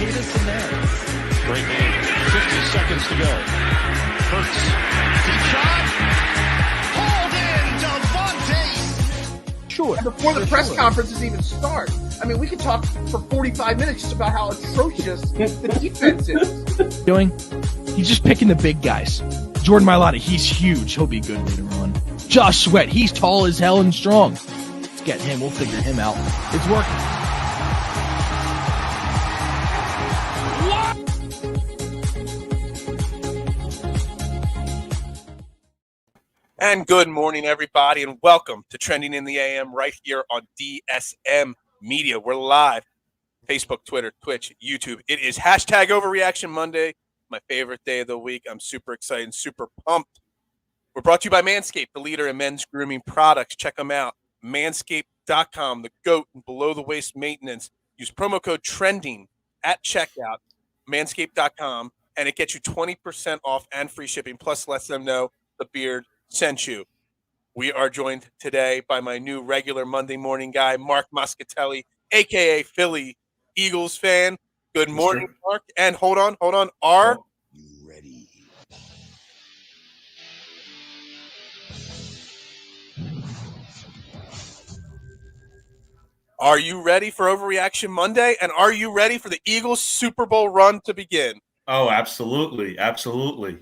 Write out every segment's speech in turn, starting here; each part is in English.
Get us in there. Great game. 50 seconds to go. Hurts. Deep shot. Hold in, Devontae. Sure. Before the press conferences even start. I mean, we could talk for 45 minutes just about how atrocious the defense is. Doing? He's just picking the big guys. Jordan Mailata, he's huge. He'll be good later on. Josh Sweat, he's tall as hell and strong. Let's get him. We'll figure him out. It's working. And good morning, everybody, and welcome to Trending in the AM right here on DSM Media. We're live. Facebook, Twitter, Twitch, YouTube. It is hashtag Overreaction Monday, my favorite day of the week. I'm super excited and super pumped. We're brought to you by Manscaped, the leader in men's grooming products. Check them out. Manscaped.com, the GOAT in below-the-waist maintenance. Use promo code TRENDING at checkout, manscaped.com, and it gets you 20% off and free shipping. Plus, lets them know the beard sent you. We are joined today by my new regular Monday morning guy, Mark Moschitelli, a.k.a. Philly Eagles fan. Good morning, Mark. And hold on. Are you ready? Are you ready for Overreaction Monday? And are you ready for the Eagles Super Bowl run to begin? Oh, absolutely. Absolutely.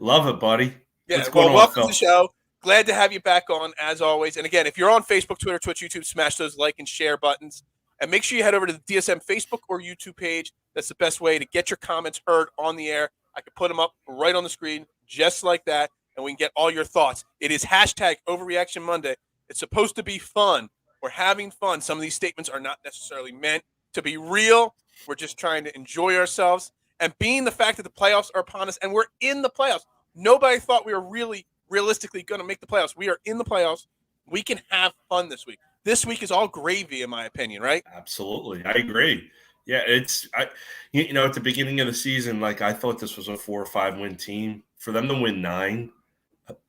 Love it, buddy. Yeah, welcome to the show. Glad to have you back on, as always. And again, if you're on Facebook, Twitter, Twitch, YouTube, smash those like and share buttons. And make sure you head over to the DSM Facebook or YouTube page. That's the best way to get your comments heard on the air. I can put them up right on the screen, just like that, and we can get all your thoughts. It is hashtag Overreaction Monday. It's supposed to be fun. We're having fun. Some of these statements are not necessarily meant to be real. We're just trying to enjoy ourselves. And being the fact that the playoffs are upon us, and we're in the playoffs. Nobody thought we were really realistically going to make the playoffs. We are in the playoffs. We can have fun this week. This week is all gravy, in my opinion, right? Absolutely. I agree. Yeah, at the beginning of the season, I thought this was a 4 or 5 win team. For them to win 9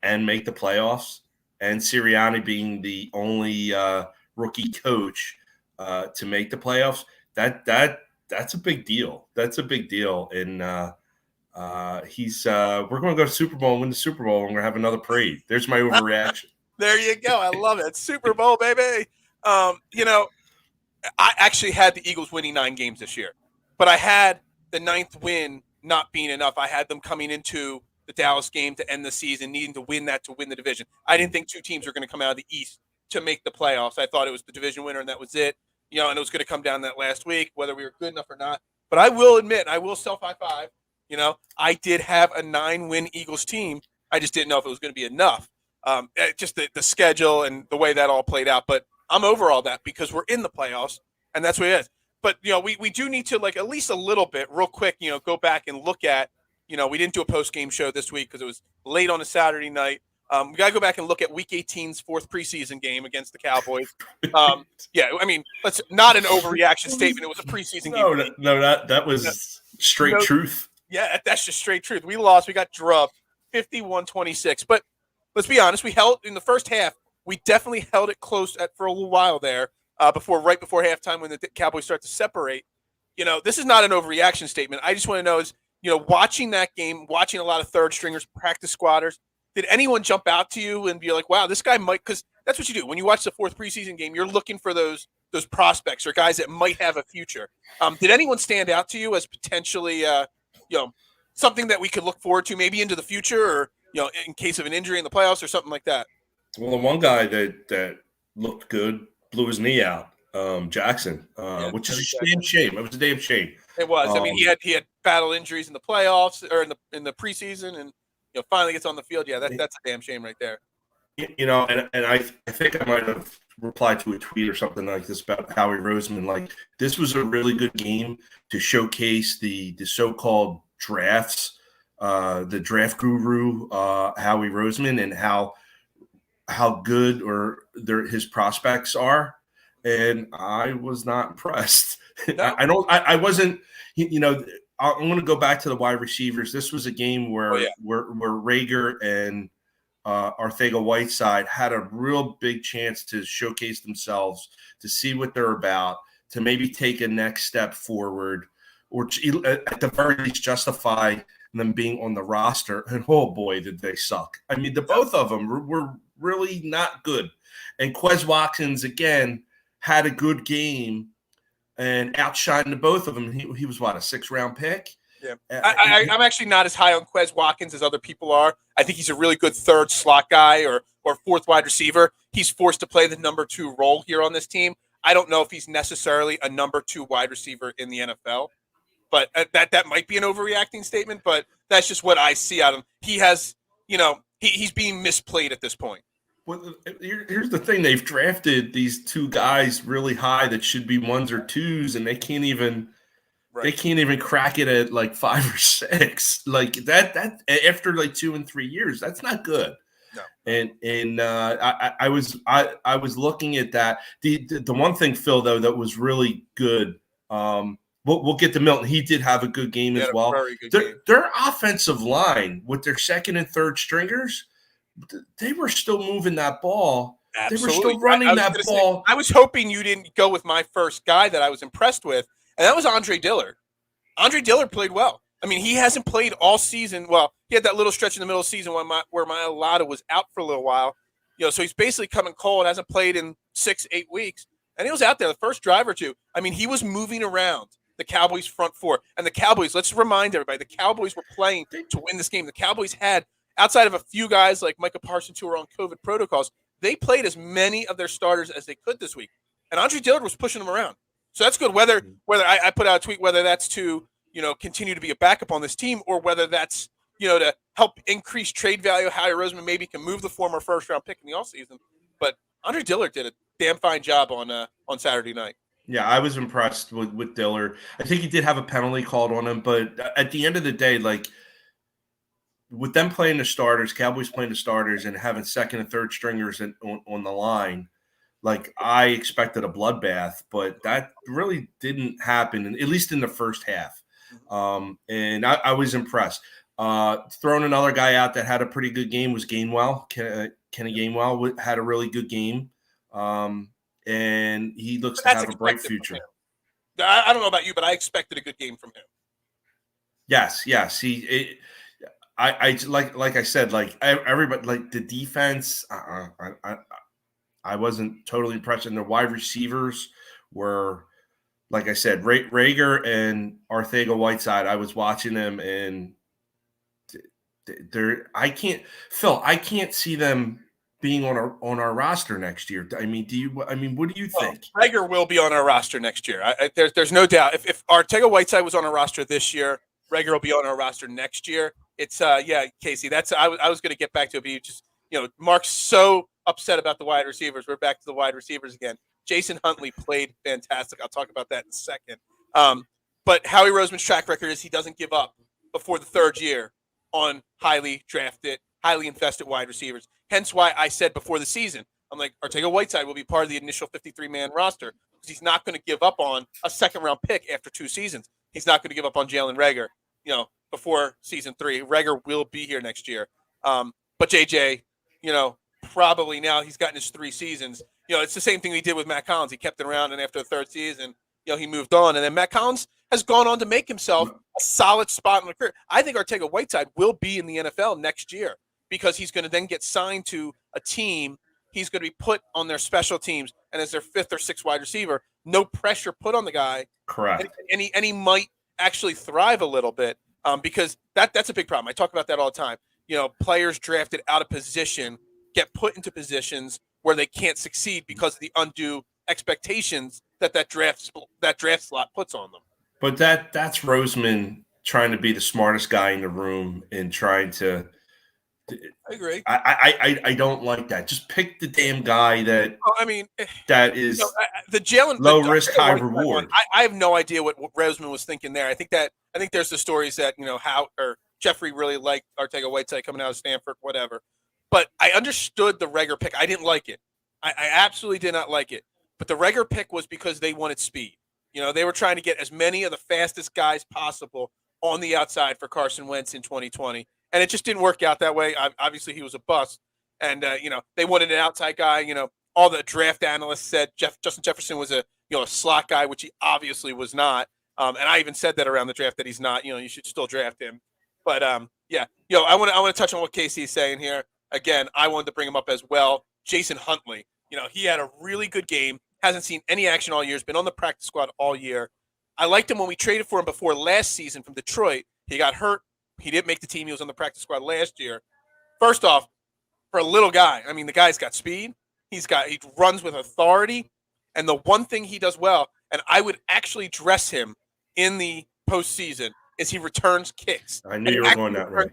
and make the playoffs, and Sirianni being the only rookie coach to make the playoffs, that's a big deal. That's a big deal. And we're going to go to Super Bowl and win the Super Bowl, and we're going to have another parade. There's my overreaction. There you go. I love it. Super Bowl, baby. I actually had the Eagles winning 9 games this year, but I had the 9th win not being enough. I had them coming into the Dallas game to end the season, needing to win that to win the division. I didn't think 2 teams were going to come out of the East to make the playoffs. I thought it was the division winner, and that was it. And it was going to come down that last week, whether we were good enough or not. But I will admit, I will self-high-five. I did have a 9-win Eagles team. I just didn't know if it was going to be enough. Just the schedule and the way that all played out. But I'm over all that because we're in the playoffs, and that's what it is. But, we do need to, at least a little bit, real quick, go back and look at, we didn't do a post-game show this week because it was late on a Saturday night. We got to go back and look at Week 18's 4th preseason game against the Cowboys. That's not an overreaction statement. It was a preseason game. No, that was straight truth. Yeah, that's just straight truth. We lost. We got drubbed 51-26. But let's be honest. We held in the first half. We definitely held it close for a little while there right before halftime when the Cowboys start to separate. This is not an overreaction statement. I just want to know is, watching that game, watching a lot of third stringers, practice squatters, did anyone jump out to you and be like, wow, this guy might – because that's what you do. When you watch the 4th preseason game, you're looking for those prospects or guys that might have a future. Did anyone stand out to you as potentially something that we could look forward to maybe into the future or, in case of an injury in the playoffs or something like that? Well, the one guy that looked good blew his knee out, Jackson, which is a damn shame. It was a damn shame. It was. He had battle injuries in the playoffs or in the preseason and finally gets on the field. Yeah, that's a damn shame right there. And I think I might have replied to a tweet or something like this about Howie Roseman. This was a really good game to showcase the so-called drafts, the draft guru, Howie Roseman, and how good his prospects are. And I was not impressed. No. I wasn't, I'm going to go back to the wide receivers. This was a game where Rager and Arcega-Whiteside had a real big chance to showcase themselves, to see what they're about, to maybe take a next step forward. or at the very least justify them being on the roster. And oh boy, did they suck. I mean, the both of them were really not good. And Quez Watkins, again, had a good game and outshined the both of them. He was, what, a 6th-round pick? Yeah, I'm actually not as high on Quez Watkins as other people are. I think he's a really good 3rd slot guy or 4th wide receiver. He's forced to play the number 2 role here on this team. I don't know if he's necessarily a number 2 wide receiver in the NFL, but that might be an overreacting statement, but that's just what I see out of him. He has, he's being misplayed at this point. Well, here's the thing. They've drafted these 2 guys really high that should be 1s or 2s, and they can't even crack it at like 5 or 6. Like that after like 2 and 3 years, that's not good. No. And I was looking at that. The one thing, Phil, though, that was really good. We'll get to Milton. He did have a good game as well. Their offensive line with their 2nd and 3rd stringers, they were still moving that ball. Absolutely. They were still running that ball. I was hoping you didn't go with my first guy that I was impressed with, and that was Andre Dillard. Andre Dillard played well. I mean, he hasn't played all season. Well, he had that little stretch in the middle of the season where Mailata was out for a little while. So he's basically coming cold, hasn't played in 6-8 weeks. And he was out there the first drive or two. I mean, he was moving around the Cowboys' front 4. And the Cowboys, let's remind everybody, the Cowboys were playing to win this game. The Cowboys had, outside of a few guys like Micah Parsons who were on COVID protocols, they played as many of their starters as they could this week. And Andre Dillard was pushing them around. So that's good. Whether I put out a tweet, whether that's to, continue to be a backup on this team or whether that's, to help increase trade value, Howie Roseman maybe can move the former 1st-round pick in the offseason. But Andre Dillard did a damn fine job on Saturday night. Yeah, I was impressed with Dillard. I think he did have a penalty called on him, but at the end of the day, like, with them playing the starters, Cowboys playing the starters and having 2nd and 3rd stringers on the line, like, I expected a bloodbath, but that really didn't happen, at least in the first half. And I was impressed. Throwing another guy out that had a pretty good game was Gainwell. Kenny Gainwell had a really good game. And he looks to have a bright future. I don't know about you, but I expected a good game from him. Yes. I like I said, like everybody, like the defense. I wasn't totally impressed. And the wide receivers were, like I said, Rager and Arcega-Whiteside. I was watching them, and I can't see them being on our roster next year. I mean, what do you think? Rager will be on our roster next year. There's no doubt. If Arcega-Whiteside was on our roster this year, Rager will be on our roster next year. It's Casey. I was going to get back to it, but you just Mark's so upset about the wide receivers. We're back to the wide receivers again. Jason Huntley played fantastic. I'll talk about that in a second. But Howie Roseman's track record is he doesn't give up before the 3rd year on highly drafted, highly invested wide receivers. Hence why I said before the season, I'm like, Arcega-Whiteside will be part of the initial 53-man roster because he's not going to give up on a 2nd-round pick after 2 seasons. He's not going to give up on Jalen Rager, before season 3. Rager will be here next year. But JJ, probably now he's gotten his 3 seasons. It's the same thing he did with Matt Collins. He kept it around, and after the 3rd season, he moved on. And then Matt Collins has gone on to make himself a solid spot in the career. I think Arcega-Whiteside will be in the NFL next year because he's going to then get signed to a team. He's going to be put on their special teams, and as their 5th or 6th wide receiver, no pressure put on the guy. Correct. And he might actually thrive a little bit because that's a big problem. I talk about that all the time. Players drafted out of position get put into positions where they can't succeed because of the undue expectations that draft slot puts on them. But that's Roseman trying to be the smartest guy in the room and trying to. I agree. I don't like that. Just pick the damn guy that is the Jalen low risk, high reward. I have no idea what Roseman was thinking there. I think there's the stories that how or Jeffrey really liked Arcega-Whiteside coming out of Stanford, whatever. But I understood the Rager pick. I didn't like it. I absolutely did not like it. But the Rager pick was because they wanted speed. They were trying to get as many of the fastest guys possible on the outside for Carson Wentz in 2020. And it just didn't work out that way. Obviously, he was a bust. And, they wanted an outside guy. All the draft analysts said Justin Jefferson was a slot guy, which he obviously was not. And I even said that around the draft that he's not. You should still draft him. But yeah, I want to touch on what Casey is saying here. Again, I wanted to bring him up as well. Jason Huntley. He had a really good game. Hasn't seen any action all year. Has been on the practice squad all year. I liked him when we traded for him before last season from Detroit. He got hurt. He didn't make the team. He was on the practice squad last year. First off, for a little guy, I mean, the guy's got speed. He runs with authority. And the one thing he does well, and I would actually dress him in the postseason, is he returns kicks. I knew you were going that way.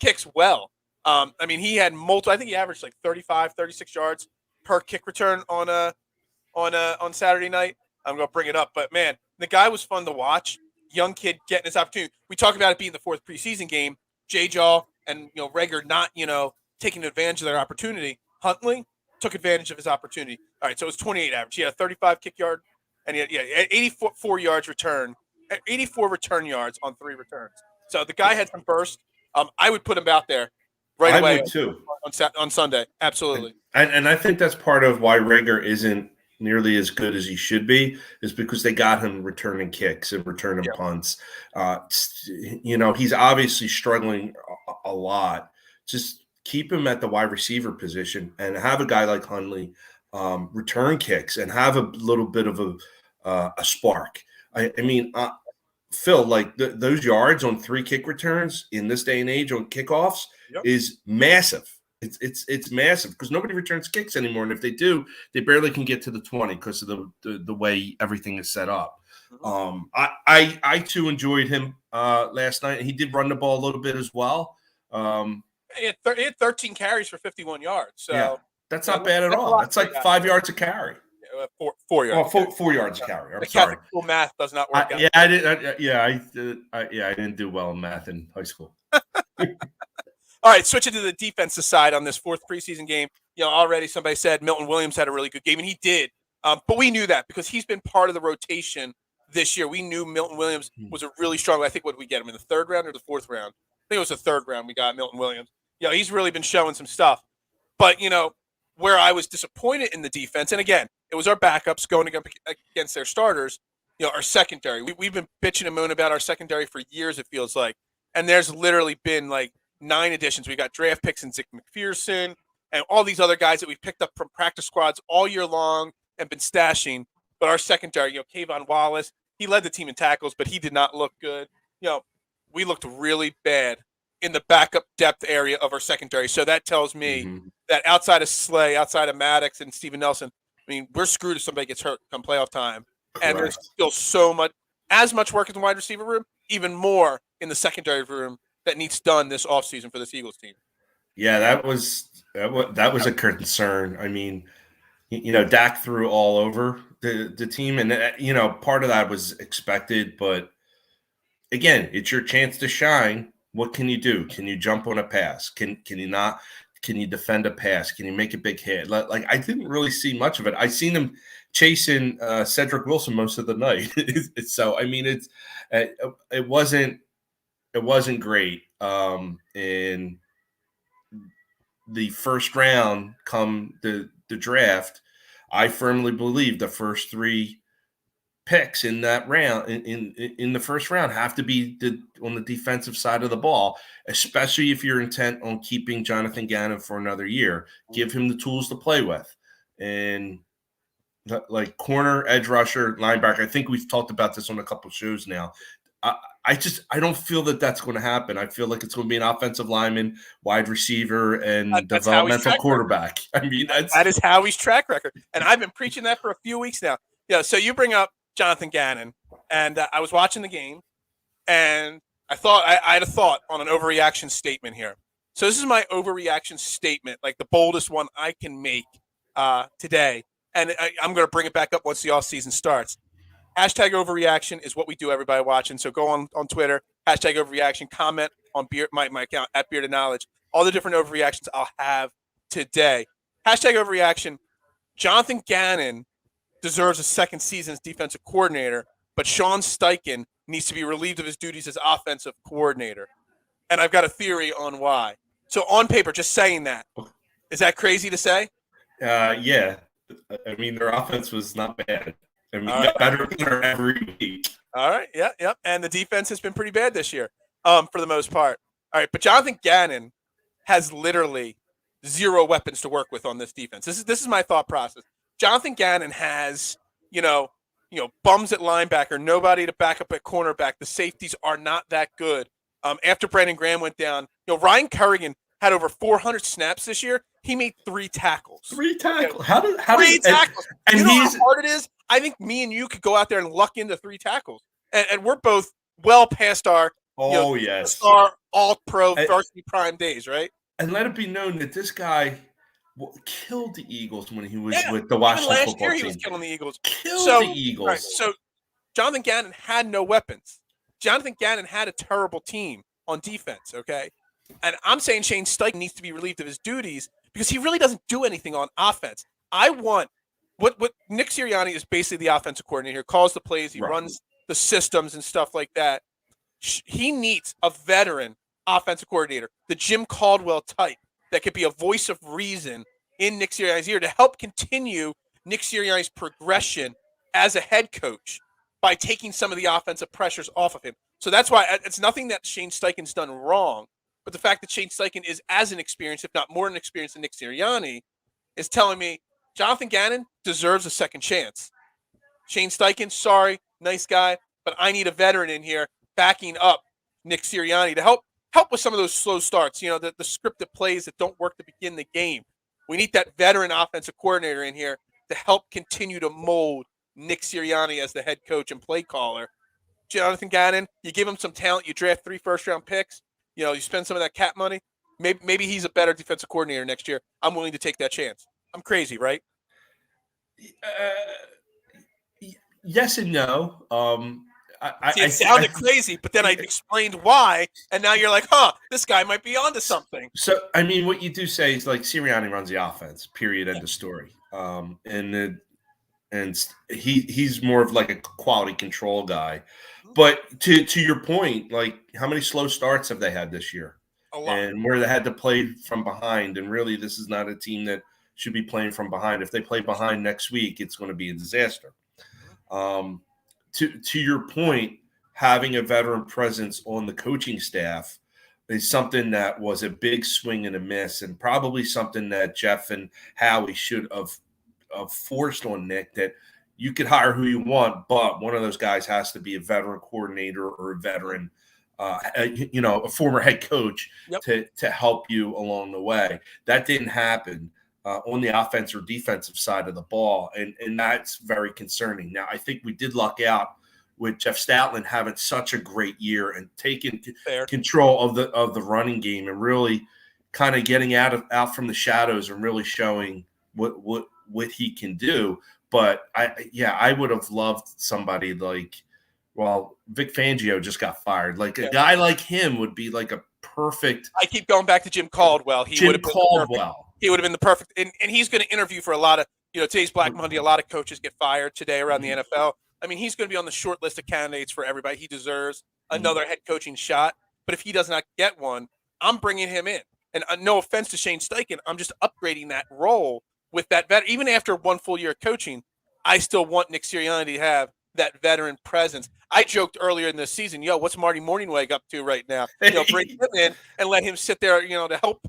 Kicks well. I mean, he had multiple. I think he averaged like 35, 36 yards per kick return on Saturday night. I'm going to bring it up. But, man, the guy was fun to watch. Young kid getting his opportunity. We talked about it being the fourth preseason game. J-Jaw and, Reagor not, taking advantage of their opportunity. Huntley took advantage of his opportunity. All right, so it was 28 average. He had a 35 kick yard, and he had 84 yards return, 84 return yards on 3 returns. So the guy had some burst. I would put him out there right away. I would too. On Sunday. Absolutely. And I think that's part of why Reagor isn't nearly as good as he should be, is because they got him returning kicks and returning punts. He's obviously struggling a lot. Just keep him at the wide receiver position and have a guy like Huntley return kicks and have a little bit of a spark. I mean, Phil, like those yards on 3 kick returns in this day and age on kickoffs is massive. It's massive because nobody returns kicks anymore, and if they do, they barely can get to the 20 because of the way everything is set up. I too enjoyed him last night. He did run the ball a little bit as well. He had 13 carries for 51 yards. So yeah, that's not bad at all. That's like 5 yards a carry. 4 yards. Oh, 4 yards a carry. The Catholic school math does not work out. Yeah, I didn't do well in math in high school. All right, switching to the defensive side on this fourth preseason game. Already somebody said Milton Williams had a really good game, and he did. But we knew that because he's been part of the rotation this year. We knew Milton Williams was a really strong. I think what did we get him in the 3rd round or the 4th round? I think it was the 3rd round we got Milton Williams. He's really been showing some stuff. But, where I was disappointed in the defense, and again, it was our backups going against their starters, our secondary. We've been bitching and moaning about our secondary for years, it feels like. And there's literally been like 9 additions. We got draft picks in Zick McPherson and all these other guys that we've picked up from practice squads all year long and been stashing. But our secondary, Kayvon Wallace, he led the team in tackles, but he did not look good. We looked really bad in the backup depth area of our secondary. So that tells me that outside of Slay, outside of Maddox and Steven Nelson, I mean, we're screwed if somebody gets hurt come playoff time. Correct. And there's still as much work in the wide receiver room, even more in the secondary room that needs done this offseason for this Eagles team. Yeah, that was a concern. I mean, Dak threw all over the team, and part of that was expected. But again, it's your chance to shine. What can you do? Can you jump on a pass? Can you not? Can you defend a pass? Can you make a big hit? Like I didn't really see much of it. I seen him chasing Cedric Wilson most of the night. So I mean, it wasn't great. In the first round, come the draft, I firmly believe the first 3 picks in that round, in the first round, have to be on the defensive side of the ball, especially if you're intent on keeping Jonathan Gannon for another year. Give him the tools to play with, and like corner, edge rusher, linebacker. I think we've talked about this on a couple of shows now. I don't feel that that's going to happen. I feel like it's going to be an offensive lineman, wide receiver, and developmental quarterback. I mean, that is Howie's track record, and I've been preaching that for a few weeks now. So you bring up Jonathan Gannon, and I was watching the game, and I thought I had a thought on an overreaction statement here. So this is my overreaction statement, like the boldest one I can make today, and I'm going to bring it back up once the offseason starts. Hashtag overreaction is what we do, everybody watching. So go on Twitter, hashtag overreaction, comment on my account at Bearded Knowledge, all the different overreactions I'll have today. Hashtag overreaction, Jonathan Gannon deserves a second season as defensive coordinator, but Sean Steichen needs to be relieved of his duties as offensive coordinator. And I've got a theory on why. So on paper, just saying that, is that crazy to say? Yeah. I mean, their offense was not bad. I mean, better every week. All right. Yeah. Yep. And the defense has been pretty bad this year, for the most part. All right. But Jonathan Gannon has literally zero weapons to work with on this defense. This is my thought process. Jonathan Gannon has, bums at linebacker, nobody to back up at cornerback. The safeties are not that good. After Brandon Graham went down, Ryan Kerrigan had over 400 snaps this year. He made 3 tackles. 3 tackles. Okay. How Three tackles. And you know he's how hard it is? I think me and you could go out there and luck into 3 tackles. And we're both well past our yes, our all-pro varsity prime days, right? And let it be known that this guy killed the Eagles when he was with the Even Washington last football year team. he was killing the Eagles. Killed the Eagles. Right, so Jonathan Gannon had no weapons. Jonathan Gannon had a terrible team on defense, okay? And I'm saying Shane Steichen needs to be relieved of his duties because he really doesn't do anything on offense. I want what Nick Sirianni is basically the offensive coordinator here, calls the plays, he runs the systems and stuff like that. He needs a veteran offensive coordinator, the Jim Caldwell type, that could be a voice of reason in Nick Sirianni's ear to help continue Nick Sirianni's progression as a head coach by taking some of the offensive pressures off of him. So that's why it's nothing that Shane Steichen's done wrong, but the fact that Shane Steichen is as inexperienced, if not more inexperienced than Nick Sirianni, is telling me Jonathan Gannon deserves a second chance. Shane Steichen, sorry, nice guy, but I need a veteran in here backing up Nick Sirianni to help with some of those slow starts, the scripted plays that don't work to begin the game. We need that veteran offensive coordinator in here to help continue to mold Nick Sirianni as the head coach and play caller. Jonathan Gannon, you give him some talent, you draft 3 first-round picks, you spend some of that cap money, maybe he's a better defensive coordinator next year. I'm willing to take that chance. I'm crazy, right? Yes and no. It sounded crazy, but then I explained why, and now you're like, this guy might be onto something. So, I mean, what you do say is like Sirianni runs the offense, period, end of story. And he's more of like a quality control guy. But to your point, like how many slow starts have they had this year? A lot. And where they had to play from behind. And really, this is not a team that should be playing from behind. If they play behind next week, it's going to be a disaster. To your point, having a veteran presence on the coaching staff is something that was a big swing and a miss, and probably something that Jeff and Howie should have forced on Nick, that you could hire who you want, but one of those guys has to be a veteran coordinator or a veteran, a former head coach to help you along the way. That didn't happen on the offensive or defensive side of the ball, and that's very concerning. Now, I think we did luck out with Jeff Stoutland having such a great year and taking control of the running game and really kind of getting out from the shadows and really showing what he can do. But I would have loved somebody like, Vic Fangio just got fired. Like a guy like him would be like a perfect. I keep going back to Jim Caldwell. He would have been the perfect, and he's going to interview for a lot of, today's Black Monday. A lot of coaches get fired today around the NFL. I mean, he's going to be on the short list of candidates for everybody. He deserves another head coaching shot. But if he does not get one, I'm bringing him in. And no offense to Shane Steichen, I'm just upgrading that role with that vet. Even after 1 full year of coaching, I still want Nick Sirianni to have that veteran presence. I joked earlier in the season, what's Marty Morningweg up to right now? Bring him in and let him sit there, to help,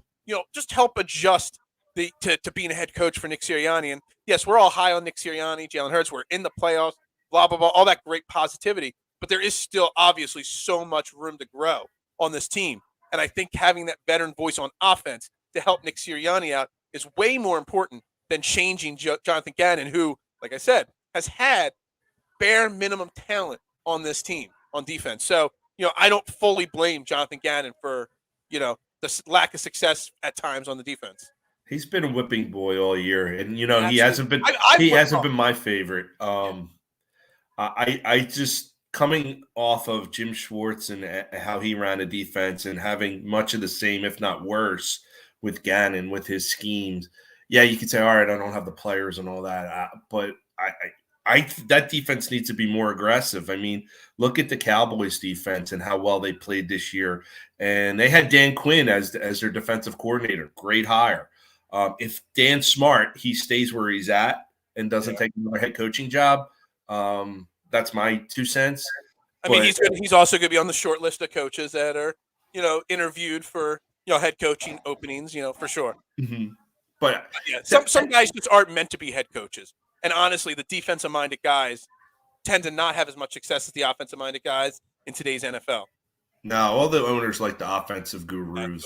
just help adjust to being a head coach for Nick Sirianni. And yes, we're all high on Nick Sirianni, Jalen Hurts. We're in the playoffs, blah, blah, blah, all that great positivity. But there is still obviously so much room to grow on this team. And I think having that veteran voice on offense to help Nick Sirianni out is way more important than changing Jonathan Gannon, who, like I said, has had bare minimum talent on this team on defense. So, I don't fully blame Jonathan Gannon for, the lack of success at times on the defense. He's been a whipping boy all year, and he hasn't been. He hasn't been my favorite. I just coming off of Jim Schwartz and how he ran a defense and having much of the same, if not worse, with Gannon with his schemes. Yeah, you could say, all right, I don't have the players and all that, but I that defense needs to be more aggressive. I mean, look at the Cowboys defense and how well they played this year, and they had Dan Quinn as their defensive coordinator. Great hire. If Dan's smart, he stays where he's at and doesn't take another head coaching job. That's my 2 cents. I mean, he's also going to be on the short list of coaches that are, interviewed for, head coaching openings, for sure. Mm-hmm. But yeah, some guys just aren't meant to be head coaches. And honestly, the defensive-minded guys tend to not have as much success as the offensive-minded guys in today's NFL. No, all the owners like the offensive gurus.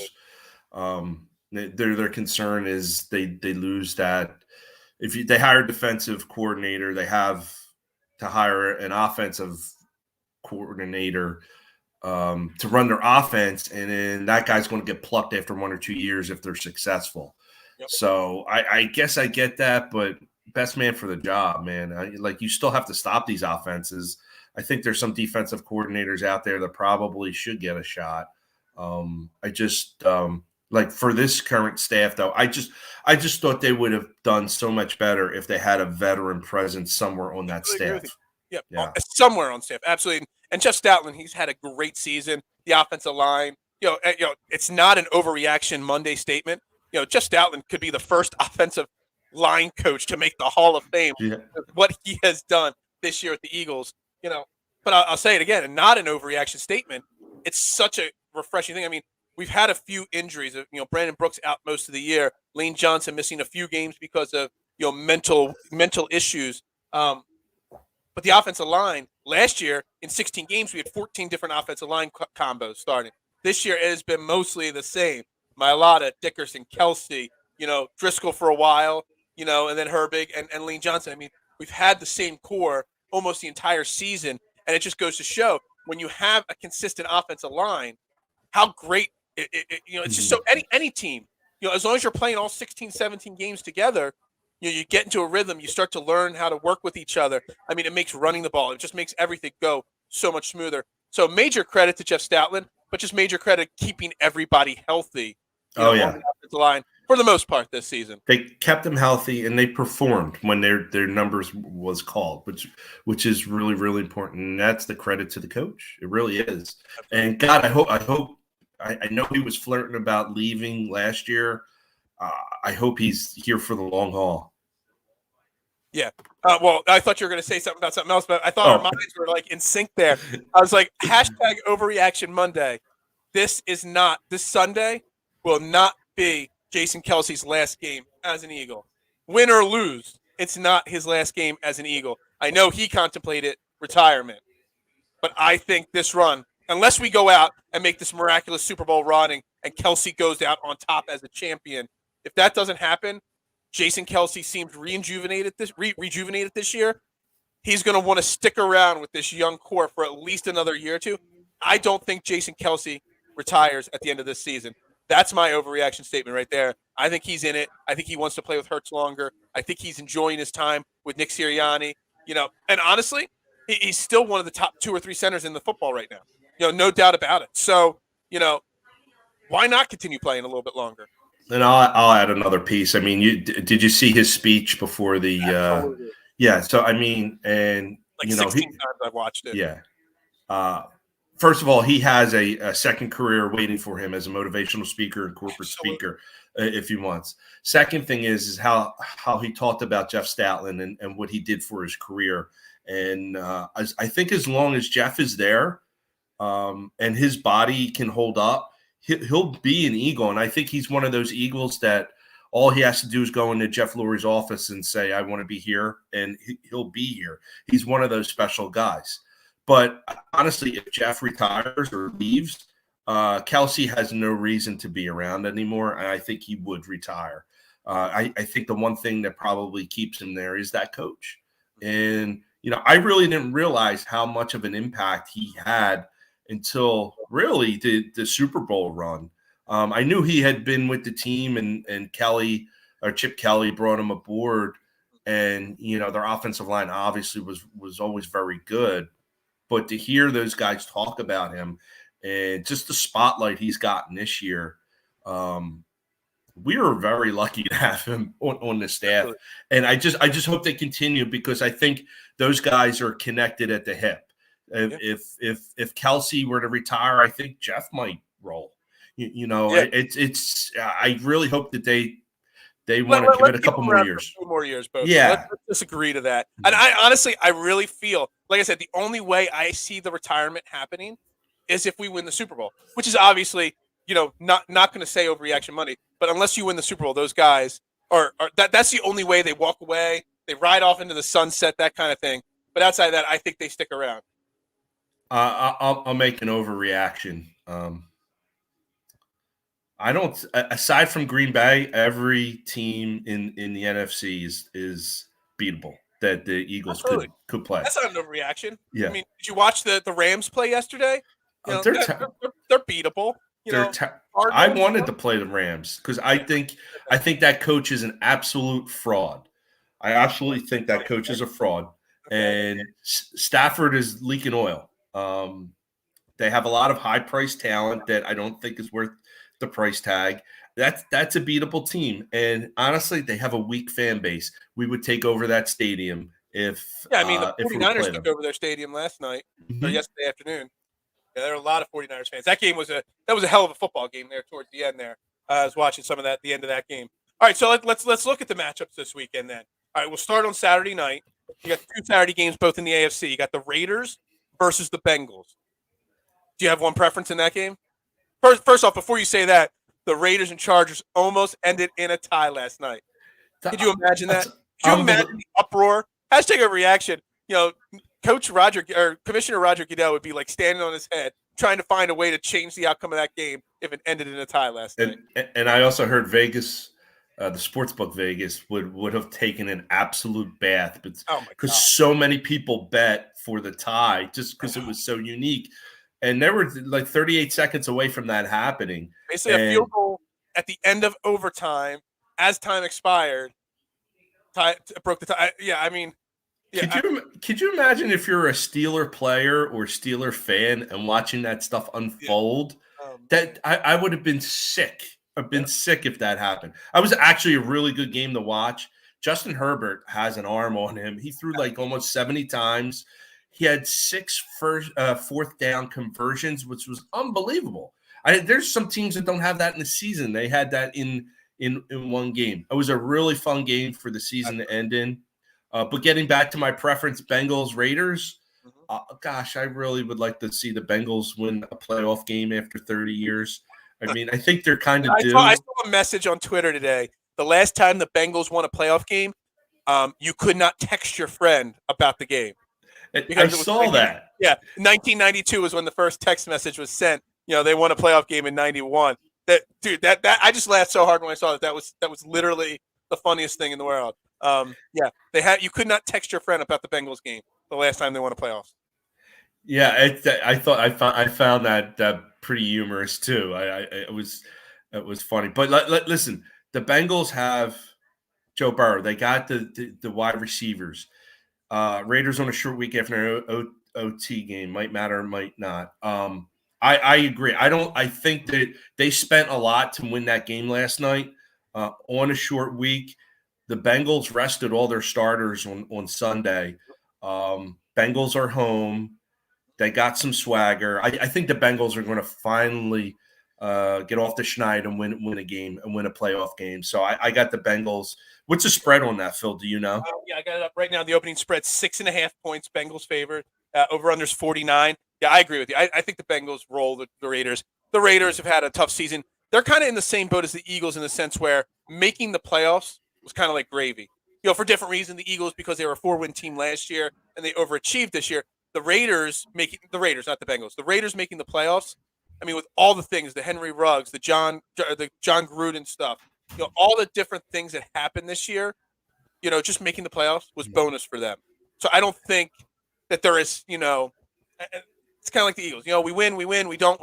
Their concern is they lose that. If they hire a defensive coordinator, they have to hire an offensive coordinator to run their offense, and then that guy's going to get plucked after 1 or 2 years if they're successful. Yep. So I guess I get that, but best man for the job, man. You still have to stop these offenses. I think there's some defensive coordinators out there that probably should get a shot. I just for this current staff, though, I just thought they would have done so much better if they had a veteran presence somewhere on that staff. Yep. Yeah, somewhere on staff, absolutely. And Jeff Stoutland, he's had a great season. The offensive line, it's not an overreaction Monday statement. Jeff Stoutland could be the first offensive line coach to make the Hall of Fame. Yeah. What he has done this year with the Eagles, But I'll say it again, and not an overreaction statement. It's such a refreshing thing. I mean, we've had a few injuries. Brandon Brooks out most of the year. Lane Johnson missing a few games because of mental issues. But the offensive line last year in 16 games, we had 14 different offensive line combos starting. This year it has been mostly the same. Mailata, Dickerson, Kelsey, Driscoll for a while, and then Herbig and Lane Johnson. I mean, we've had the same core almost the entire season, and it just goes to show when you have a consistent offensive line, how great it's just so any team, as long as you're playing all 16, 17 games together, you get into a rhythm, you start to learn how to work with each other. I mean, it makes running the ball, it just makes everything go so much smoother. So major credit to Jeff Stoutland, but just major credit keeping everybody healthy. On the offensive line for the most part this season. They kept them healthy and they performed when their numbers was called, which is really, really important. And that's the credit to the coach. It really is. And God, I know he was flirting about leaving last year. I hope he's here for the long haul. Yeah. Well, I thought you were going to say something about something else, but I thought our minds were in sync there. I was like, #overreaction Monday. This Sunday will not be Jason Kelsey's last game as an Eagle. Win or lose, it's not his last game as an Eagle. I know he contemplated retirement, but I think this run, unless we go out and make this miraculous Super Bowl run and Kelsey goes out on top as a champion, if that doesn't happen, Jason Kelsey seems rejuvenated this year. He's going to want to stick around with this young core for at least another year or two. I don't think Jason Kelsey retires at the end of this season. That's my overreaction statement right there. I think he's in it. I think he wants to play with Hurts longer. I think he's enjoying his time with Nick Sirianni. And honestly, he's still one of the top 2 or 3 centers in the football right now. No doubt about it. So, why not continue playing a little bit longer? And I'll add another piece. I mean, did you see his speech before the? Yeah. So I mean, and 16 times I've watched it. Yeah. First of all, he has a second career waiting for him as a motivational speaker and corporate speaker if he wants. Second thing is how he talked about Jeff Stoutland and what he did for his career. And I think as long as Jeff is there and his body can hold up, he'll be an Eagle. And I think he's one of those Eagles that all he has to do is go into Jeff Lurie's office and say, I want to be here, and he'll be here. He's one of those special guys. But honestly, if Jeff retires or leaves, Kelsey has no reason to be around anymore, and I think he would retire. I think the one thing that probably keeps him there is that coach. And, I really didn't realize how much of an impact he had until really the Super Bowl run. I knew he had been with the team, and Chip Kelly brought him aboard, and, their offensive line obviously was always very good. But to hear those guys talk about him and just the spotlight he's gotten this year, we were very lucky to have him on the staff. And I just hope they continue, because I think those guys are connected at the hip. If Kelsey were to retire, I think Jeff might roll. I really hope that They want to give it a couple more years. 2 more years, both. Yeah. Let's just agree to that. And I honestly, I really feel, like I said, the only way I see the retirement happening is if we win the Super Bowl, which is obviously, not going to say overreaction money, but unless you win the Super Bowl, those guys that's the only way they walk away. They ride off into the sunset, that kind of thing. But outside of that, I think they stick around. I'll make an overreaction. I don't. Aside from Green Bay, every team in the NFC is beatable that the Eagles could play. That's not an overreaction. Yeah. I mean, did you watch the Rams play yesterday? They're beatable. I wanted to play the Rams because I think that coach is an absolute fraud. I absolutely think that coach is a fraud, and Stafford is leaking oil. They have a lot of high-priced talent that I don't think is worth the price tag. That's a beatable team, and honestly, they have a weak fan base. We would take over that stadium if the 49ers took over their stadium last night or yesterday afternoon. Yeah, there were a lot of 49ers fans. That game was a hell of a football game there towards the end there. I was watching some of that at the end of that game. All right, so let's look at the matchups this weekend then. All right, we'll start on Saturday night. You got 2 Saturday games both in the AFC. You got the Raiders versus the Bengals. Do you have one preference in that game? First off, before you say that, the Raiders and Chargers almost ended in a tie last night. Could you imagine that? Could you imagine the uproar? Hashtag a reaction. Commissioner Roger Goodell would be like standing on his head trying to find a way to change the outcome of that game if it ended in a tie last night. And I also heard Vegas, the sportsbook Vegas would have taken an absolute bath, because so many people bet for the tie just because it was so unique. And there were like 38 seconds away from that happening. Basically, a field goal at the end of overtime as time expired broke the tie. Yeah, I mean, could you imagine if you're a Steeler player or Steeler fan and watching that stuff unfold? That I would have been sick. I've been sick if that happened. I was actually a really good game to watch. Justin Herbert has an arm on him. He threw like almost 70 times. He had 6 fourth down conversions, which was unbelievable. There's some teams that don't have that in the season. They had that in one game. It was a really fun game for the season to end in. But getting back to my preference, Bengals, Raiders, gosh, I really would like to see the Bengals win a playoff game after 30 years. I mean, I think they're kind of due. I saw a message on Twitter today. The last time the Bengals won a playoff game, you could not text your friend about the game. I saw that. Yeah, 1992 was when the first text message was sent. They won a playoff game in 91. That I just laughed so hard when I saw that. That was literally the funniest thing in the world. You could not text your friend about the Bengals game the last time they won a playoff. Yeah, I found that pretty humorous too. It was funny. But listen, the Bengals have Joe Burrow. They got the wide receivers. Raiders on a short week after an OT game might matter, might not. I agree. I think that they spent a lot to win that game last night on a short week. The Bengals rested all their starters on Sunday. Bengals are home. They got some swagger. I think the Bengals are going to finally get off the schneid and win a game and win a playoff game. So I got the Bengals. What's the spread on that, Phil? Do you know? I got it up right now. The opening spread 6.5 points. Bengals favored. Over-under's 49. Yeah, I agree with you. I think the Bengals roll the Raiders. The Raiders have had a tough season. They're kind of in the same boat as the Eagles in the sense where making the playoffs was kind of like gravy. For different reasons. The Eagles because they were a 4-win team last year and they overachieved this year. The Raiders, not the Bengals. The Raiders making the playoffs. I mean, with all the things, the Henry Ruggs, the John Gruden stuff, all the different things that happened this year, just making the playoffs was bonus for them. So I don't think that there is, it's kind of like the Eagles. We win, we don't,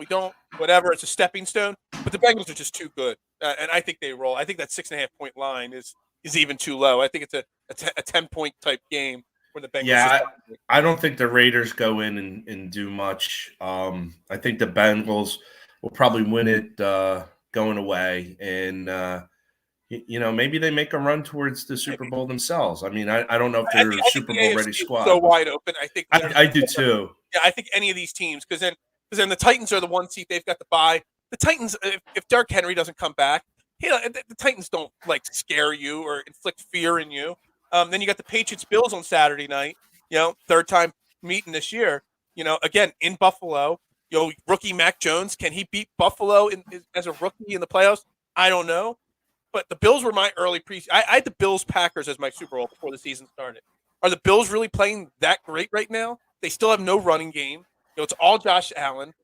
whatever. It's a stepping stone. But the Bengals are just too good, and I think they roll. I think that 6.5 point line is even too low. I think it's a 10-point type game. The Bengals. Yeah, I don't think the Raiders go in and do much. I think the Bengals will probably win it going away, and maybe they make a run towards the Super Bowl themselves. I mean, I don't know if they're a Super Bowl ready squad. So wide open. I think I do too. Yeah, I think any of these teams because then the Titans are the 1 seed. They've got the bye. The Titans, if Derrick Henry doesn't come back, the Titans don't like scare you or inflict fear in you. Then you got the Patriots Bills on Saturday night. Third time meeting this year. Again in Buffalo. Rookie Mac Jones, can he beat Buffalo as a rookie in the playoffs? I don't know. But the Bills were my early I had the Bills Packers as my Super Bowl before the season started. Are the Bills really playing that great right now? They still have no running game. It's all Josh Allen.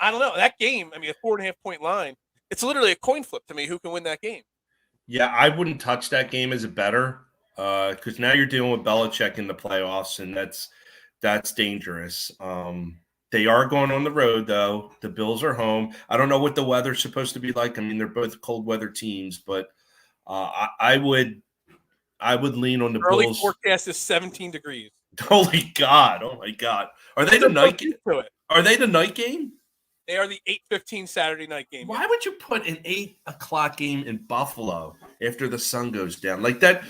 I don't know. That game, a 4.5-point line, it's literally a coin flip to me who can win that game. Yeah, I wouldn't touch that game as a bettor because now you're dealing with Belichick in the playoffs, and that's dangerous. They are going on the road, though. The Bills are home. I don't know what the weather's supposed to be like. They're both cold weather teams, but I would lean on the Early Bills. Forecast is 17 degrees. Holy God! Oh my God! Are they the night game? Are they the night game? They are the 8:15 Saturday night game. Why would you put an 8 o'clock game in Buffalo after the sun goes down like that?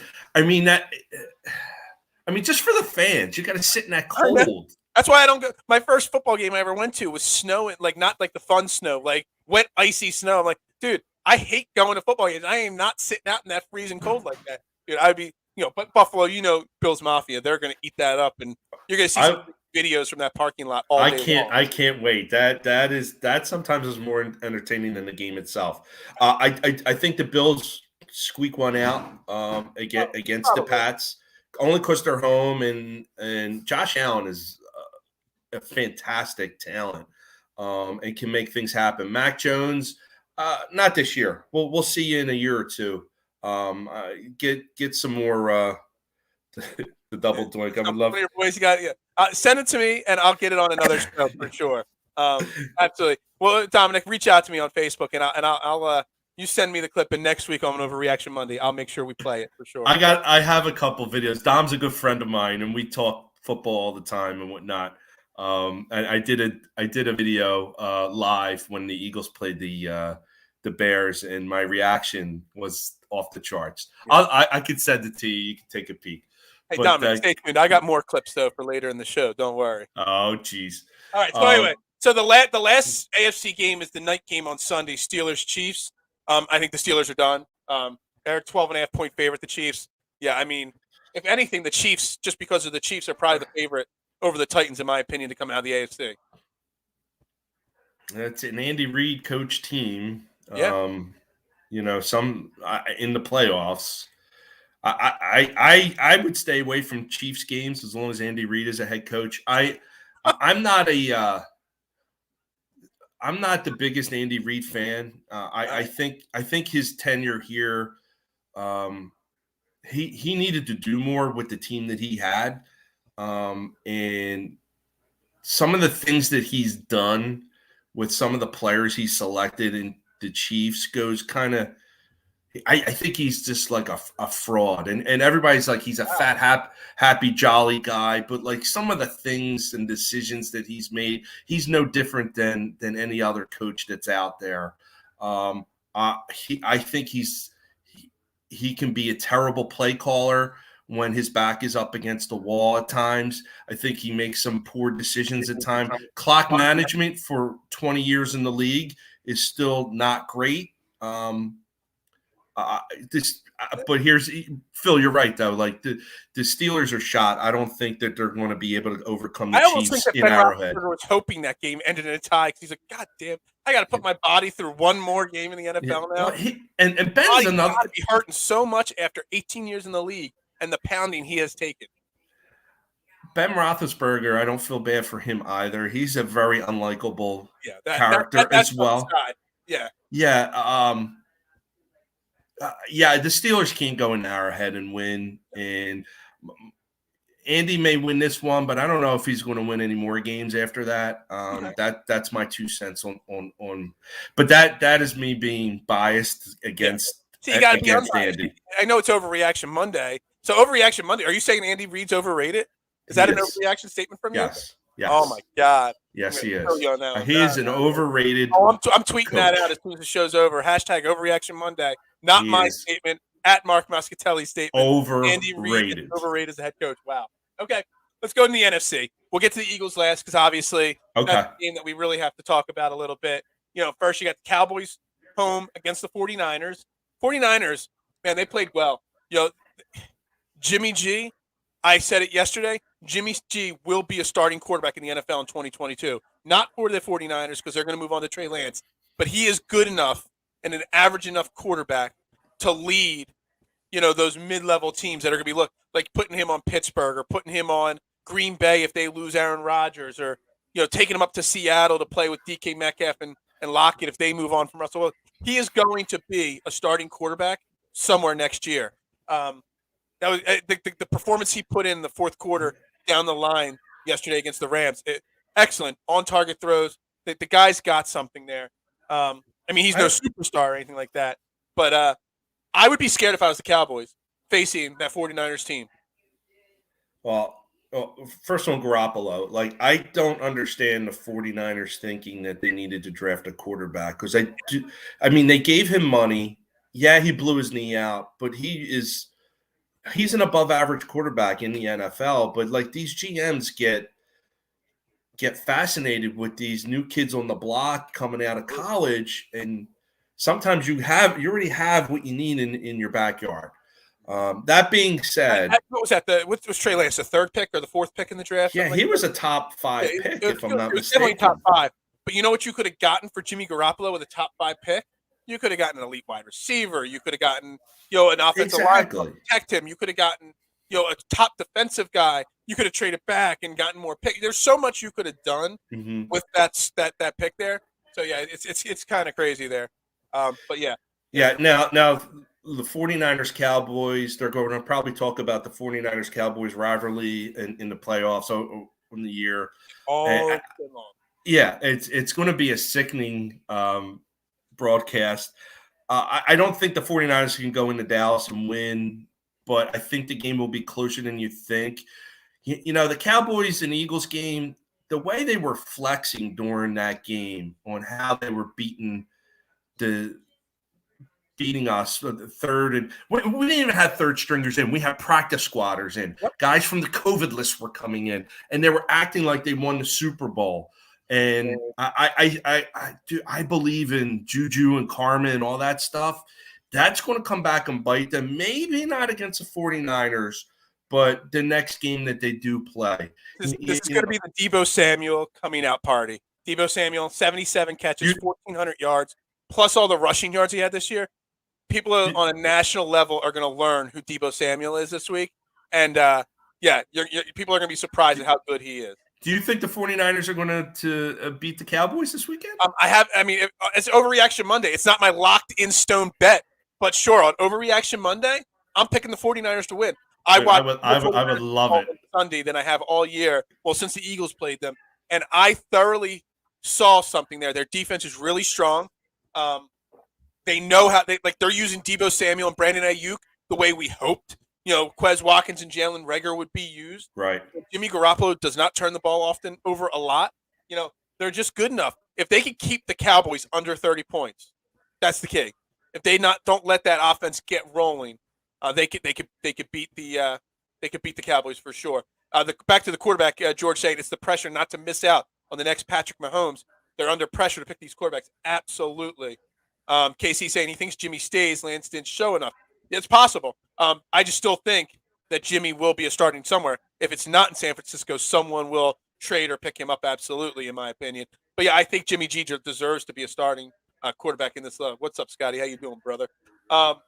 Just for the fans, you got to sit in that cold. That's why I don't go. My first football game I ever went to was snow, not like the fun snow, like wet, icy snow. I'm like, dude, I hate going to football games. I am not sitting out in that freezing cold like that. Dude, I'd be, but Buffalo, Bills Mafia, they're going to eat that up, and you're going to see some videos from that parking lot all day long. I can't wait. That sometimes is more entertaining than the game itself. I think the Bills squeak one out against the Pats, only because they're home, and Josh Allen is a fantastic talent and can make things happen. Mac Jones, not this year. We'll see you in a year or two. Get some more the double doink. I would love your boys. You got send it to me and I'll get it on another show for sure. Absolutely. Well, Dominic, reach out to me on Facebook and I'll you send me the clip, and next week on Overreaction Monday, I'll make sure we play it for sure. I have a couple videos. Dom's a good friend of mine, and we talk football all the time and whatnot. And I did a video live when the Eagles played the Bears, and my reaction was off the charts. Yeah. I could send it to you. You can take a peek. Hey, Dominic, stay tuned. I got more clips though for later in the show. Don't worry. Oh, geez. All right. So anyway, so the last AFC game is the night game on Sunday. Steelers Chiefs. I think the Steelers are done. They're 12.5-point favorite. The Chiefs. Yeah, if anything, the Chiefs, just because of the Chiefs, are probably the favorite over the Titans, in my opinion, to come out of the AFC. That's an Andy Reid coach team. Yeah. Some in the playoffs. I would stay away from Chiefs games as long as Andy Reid is a head coach. I'm not the biggest Andy Reid fan. I think his tenure here, he needed to do more with the team that he had. And some of the things that he's done with some of the players he selected in the Chiefs goes kind of, I think he's just like a fraud. And everybody's like, he's a fat, happy, jolly guy. But like some of the things and decisions that he's made, he's no different than any other coach that's out there. I think he can be a terrible play caller when his back is up against the wall at times. I think he makes some poor decisions at times. Clock management for 20 years in the league is still not great. But here's Phil. You're right though. Like the Steelers are shot. I don't think that they're going to be able to overcome the Chiefs in Arrowhead. I was hoping that game ended in a tie because he's like, God damn, I got to put my body through one more game in the NFL now. And Ben's another. Got to be hurting so much after 18 years in the league and the pounding he has taken. Ben Roethlisberger, I don't feel bad for him either. He's a very unlikable character as well. Yeah. Yeah. The Steelers can't go in Arrowhead and win. And Andy may win this one, but I don't know if he's going to win any more games after that. That's my 2 cents on. But that is me being biased against. So you got to be unbiased. I know it's Overreaction Monday. So Overreaction Monday. Are you saying Andy Reid's overrated? Is that an overreaction statement from you? Yes. Oh my God. Yes, he is. He is an overrated. Oh, I'm tweeting that out as soon as the show's over. Hashtag Overreaction Monday. Not my statement. At Mark Mascatelli's statement. Overrated. Andy Reid is overrated as a head coach. Wow. Okay. Let's go to the NFC. We'll get to the Eagles last because obviously that's a game that we really have to talk about a little bit. First you got the Cowboys home against the 49ers. 49ers, man, they played well. Jimmy G, I said it yesterday, Jimmy G will be a starting quarterback in the NFL in 2022. Not for the 49ers because they're going to move on to Trey Lance, but he is good enough and an average enough quarterback to lead, those mid-level teams that are going to be like putting him on Pittsburgh or putting him on Green Bay if they lose Aaron Rodgers, or taking him up to Seattle to play with DK Metcalf and Lockett if they move on from Russell Wilson. He is going to be a starting quarterback somewhere next year. That was the performance he put in the fourth quarter down the line yesterday against the Rams. Excellent on-target throws. The guy's got something there. He's no superstar or anything like that, but I would be scared if I was the Cowboys facing that 49ers team. Well, first on Garoppolo, I don't understand the 49ers thinking that they needed to draft a quarterback because they gave him money. Yeah, he blew his knee out, but he's an above average quarterback in the NFL. But these GMs get fascinated with these new kids on the block coming out of college, and sometimes you already have what you need in your backyard. That being said, what was that? What was Trey Lance, the third pick or the fourth pick in the draft? Yeah, he was a top 5 pick, if I'm not mistaken. Definitely top 5. But you know what you could have gotten for Jimmy Garoppolo with a top 5 pick? You could have gotten an elite wide receiver. You could have gotten, an offensive line to protect him. You could have gotten, a top defensive guy. You could have traded back and gotten more pick. There's so much you could have done with that pick there. So yeah, it's kind of crazy there. But yeah. Yeah. Now the 49ers Cowboys, they're going to probably talk about the 49ers Cowboys rivalry in the playoffs in the year. Long. Yeah, it's going to be a sickening broadcast. I don't think the 49ers can go into Dallas and win, but I think the game will be closer than you think. The Cowboys and Eagles game, the way they were flexing during that game on how they were beating us the third, and we didn't even have third stringers in. We had practice squatters in. Yep. Guys from the COVID list were coming in, and they were acting like they won the Super Bowl. And I believe in Juju and karma and all that stuff. That's going to come back and bite them. Maybe not against the 49ers, but the next game that they do play. This is going to be the Deebo Samuel coming out party. Deebo Samuel, 77 catches, 1,400 yards, plus all the rushing yards he had this year. People on a national level are going to learn who Deebo Samuel is this week. And, people are going to be surprised at how good he is. Do you think the 49ers are going to beat the Cowboys this weekend? It's Overreaction Monday. It's not my locked-in-stone bet. But sure, on Overreaction Monday, I'm picking the 49ers to win. I would love it. Sunday than I have all year, since the Eagles played them. And I thoroughly saw something there. Their defense is really strong. They know how they're using Deebo Samuel and Brandon Ayuk the way we hoped. Quez Watkins and Jalen Reagor would be used. Right. Jimmy Garoppolo does not turn the ball often over a lot. They're just good enough. If they could keep the Cowboys under 30 points, that's the key. If they don't let that offense get rolling, they could beat the Cowboys for sure. Back to the quarterback, George saying it's the pressure not to miss out on the next Patrick Mahomes. They're under pressure to pick these quarterbacks. Absolutely. KC saying he thinks Jimmy stays. Lance didn't show enough. It's possible. I just still think that Jimmy will be a starting somewhere. If it's not in San Francisco, someone will trade or pick him up. Absolutely, in my opinion. But yeah, I think Jimmy G deserves to be a starting quarterback in this. What's up, Scotty? How you doing, brother? Now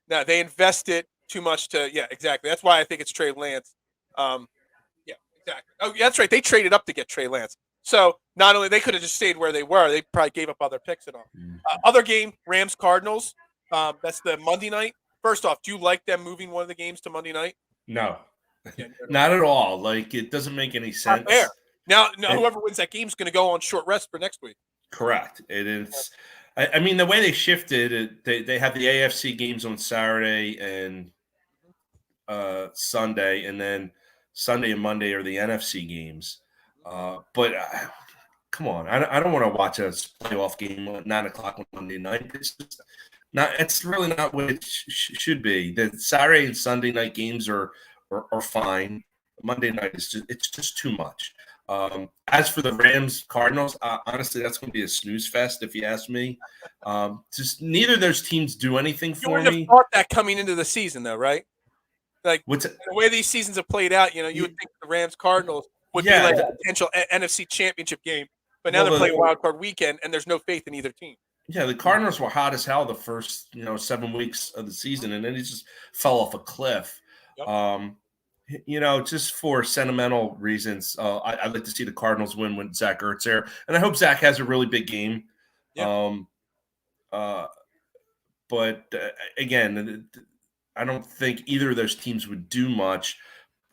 they invested too much exactly. That's why I think it's Trey Lance. Exactly. Oh, yeah, that's right. They traded up to get Trey Lance. So not only they could have just stayed where they were, they probably gave up other picks and all. Other game, Rams Cardinals. That's the Monday night. First off, do you like them moving one of the games to Monday night? No, not at all. It doesn't make any sense. Not fair. Now whoever wins that game is going to go on short rest for next week. Correct. It is. The way they shifted, they have the AFC games on Saturday and Sunday, and then Sunday and Monday are the NFC games. But come on, I don't want to watch a playoff game at 9:00 on Monday night. It's really not what it should be. The Saturday and Sunday night games are fine. Monday night it's just too much. As for the Rams Cardinals, honestly, that's going to be a snooze fest if you ask me. Just neither of those teams do anything You for wouldn't me. have thought that coming into the season, though, right? Like What's the way these seasons have played out, you would think the Rams Cardinals would be like a potential NFC Championship game, but now they're playing Wild Card Weekend, and there's no faith in either team. Yeah, the Cardinals were hot as hell the first 7 weeks of the season, and then it just fell off a cliff. Yep. Just for sentimental reasons, I'd like to see the Cardinals win when Zach Ertz there, and I hope Zach has a really big game. Yeah. But again, I don't think either of those teams would do much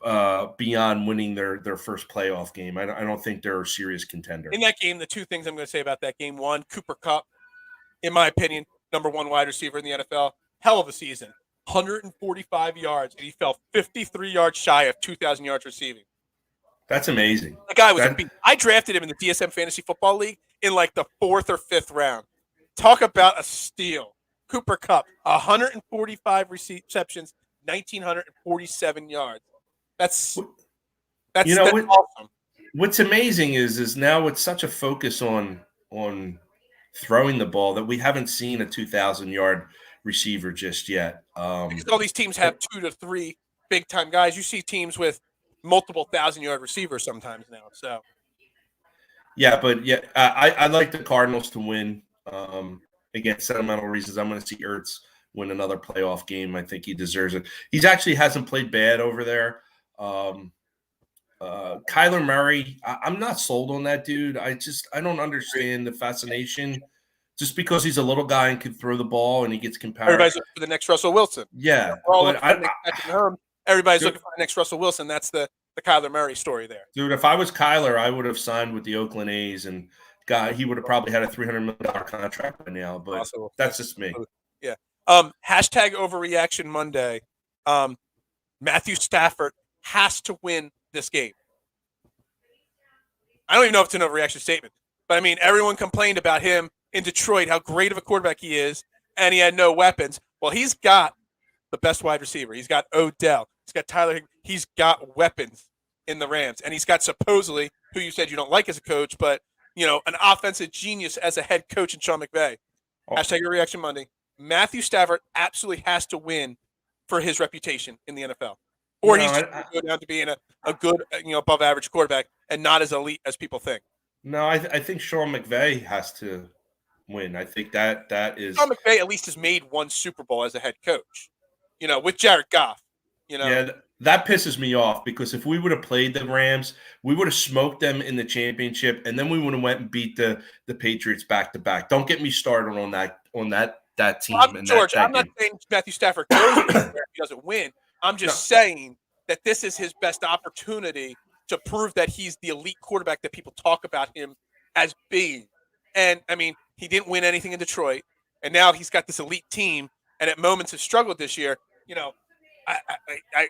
beyond winning their first playoff game. I don't think they're a serious contender. In that game, the two things I'm going to say about that game: one, Cooper Kupp, in my opinion, number one wide receiver in the NFL, hell of a season. 145 yards, and he fell 53 yards shy of 2,000 yards receiving. That's amazing. The guy was I drafted him in the DSM Fantasy Football League in like the 4th or 5th round. Talk about a steal. Cooper Kupp, 145 receptions, 1,947 yards. That's awesome. What's amazing is now with such a focus on throwing the ball that we haven't seen a 2,000-yard receiver just yet. Because all these teams have 2 to 3 big-time guys. You see teams with multiple 1,000-yard receivers sometimes now. So, I like the Cardinals to win. Again, sentimental reasons. I'm going to see Ertz win another playoff game. I think he deserves it. He actually hasn't played bad over there. Kyler Murray, I'm not sold on that dude. I don't understand the fascination. Just because he's a little guy and can throw the ball and he gets compared. Everybody's looking for the next Russell Wilson. Yeah. Everybody's looking for the next Russell Wilson. That's the Kyler Murray story there. Dude, if I was Kyler, I would have signed with the Oakland A's and he would have probably had a $300 million contract by now, but that's just me. Yeah. Hashtag overreaction Monday. Matthew Stafford has to win this game. I don't even know if it's an overreaction statement, but I mean, everyone complained about him in Detroit, how great of a quarterback he is, and he had no weapons. Well, he's got the best wide receiver. He's got Odell. He's got Tyler Higbee. He's got weapons in the Rams, and he's got supposedly, who you said you don't like as a coach, but an offensive genius as a head coach in Sean McVay. Hashtag Reaction Monday. Matthew Stafford absolutely has to win for his reputation in the NFL, or he's just going to go down to being a good, above average quarterback and not as elite as people think. No, I think Sean McVay has to win. I think that is. Sean McVay at least has made one Super Bowl as a head coach, with Jared Goff. Yeah, that pisses me off because if we would have played the Rams, we would have smoked them in the championship, and then we would have went and beat the Patriots back to back. Don't get me started on that team. George, I'm not saying Matthew Stafford goes where he doesn't win. I'm just saying that this is his best opportunity to prove that he's the elite quarterback that people talk about him as being. And I mean, he didn't win anything in Detroit, and now he's got this elite team, and at moments has struggled this year. I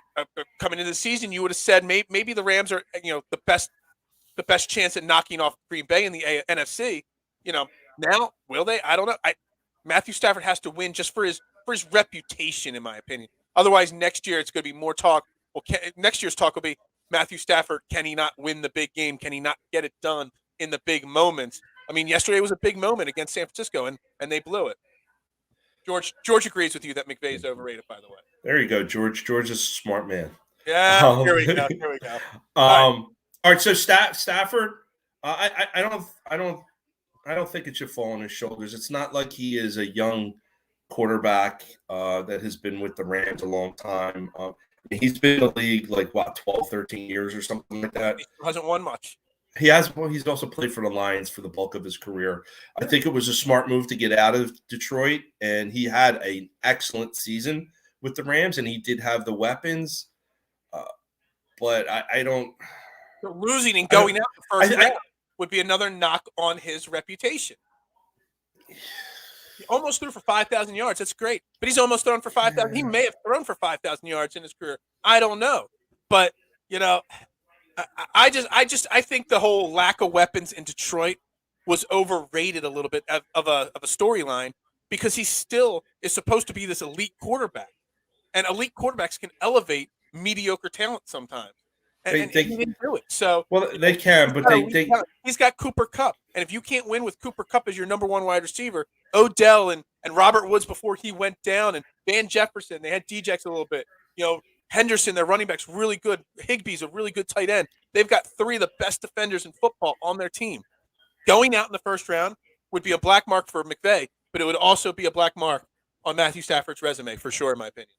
coming into the season, you would have said maybe the Rams are the best chance at knocking off Green Bay in the NFC. Now will they? I don't know. Matthew Stafford has to win just for his reputation, in my opinion. Otherwise, next year it's going to be more talk. Well, next year's talk will be Matthew Stafford. Can he not win the big game? Can he not get it done in the big moments? I mean, yesterday was a big moment against San Francisco, and they blew it. George agrees with you that McVay is overrated, by the way. There you go, George. George is a smart man. Yeah, here we go. All right. So Stafford, I don't think it should fall on his shoulders. It's not like he is a young quarterback that has been with the Rams a long time. He's been in the league 12, 13 years or something like that. He hasn't won much. He has. Well, he's also played for the Lions for the bulk of his career. I think it was a smart move to get out of Detroit, and he had an excellent season with the Rams, and he did have the weapons. But I don't. So losing and going out the first round would be another knock on his reputation. He almost threw for 5,000 yards. That's great, but he's almost thrown for 5,000. He may have thrown for 5,000 yards in his career. I don't know, but I think the whole lack of weapons in Detroit was overrated a little bit of a storyline because he still is supposed to be this elite quarterback, and elite quarterbacks can elevate mediocre talent sometimes. and he didn't do it. So they can, but he's got Cooper Kupp, and if you can't win with Cooper Kupp as your number one wide receiver, Odell and Robert Woods before he went down, and Van Jefferson, they had Djax a little bit. Henderson, their running back's really good. Higbee's a really good tight end. They've got three of the best defenders in football on their team. Going out in the first round would be a black mark for McVay, but it would also be a black mark on Matthew Stafford's resume for sure, in my opinion.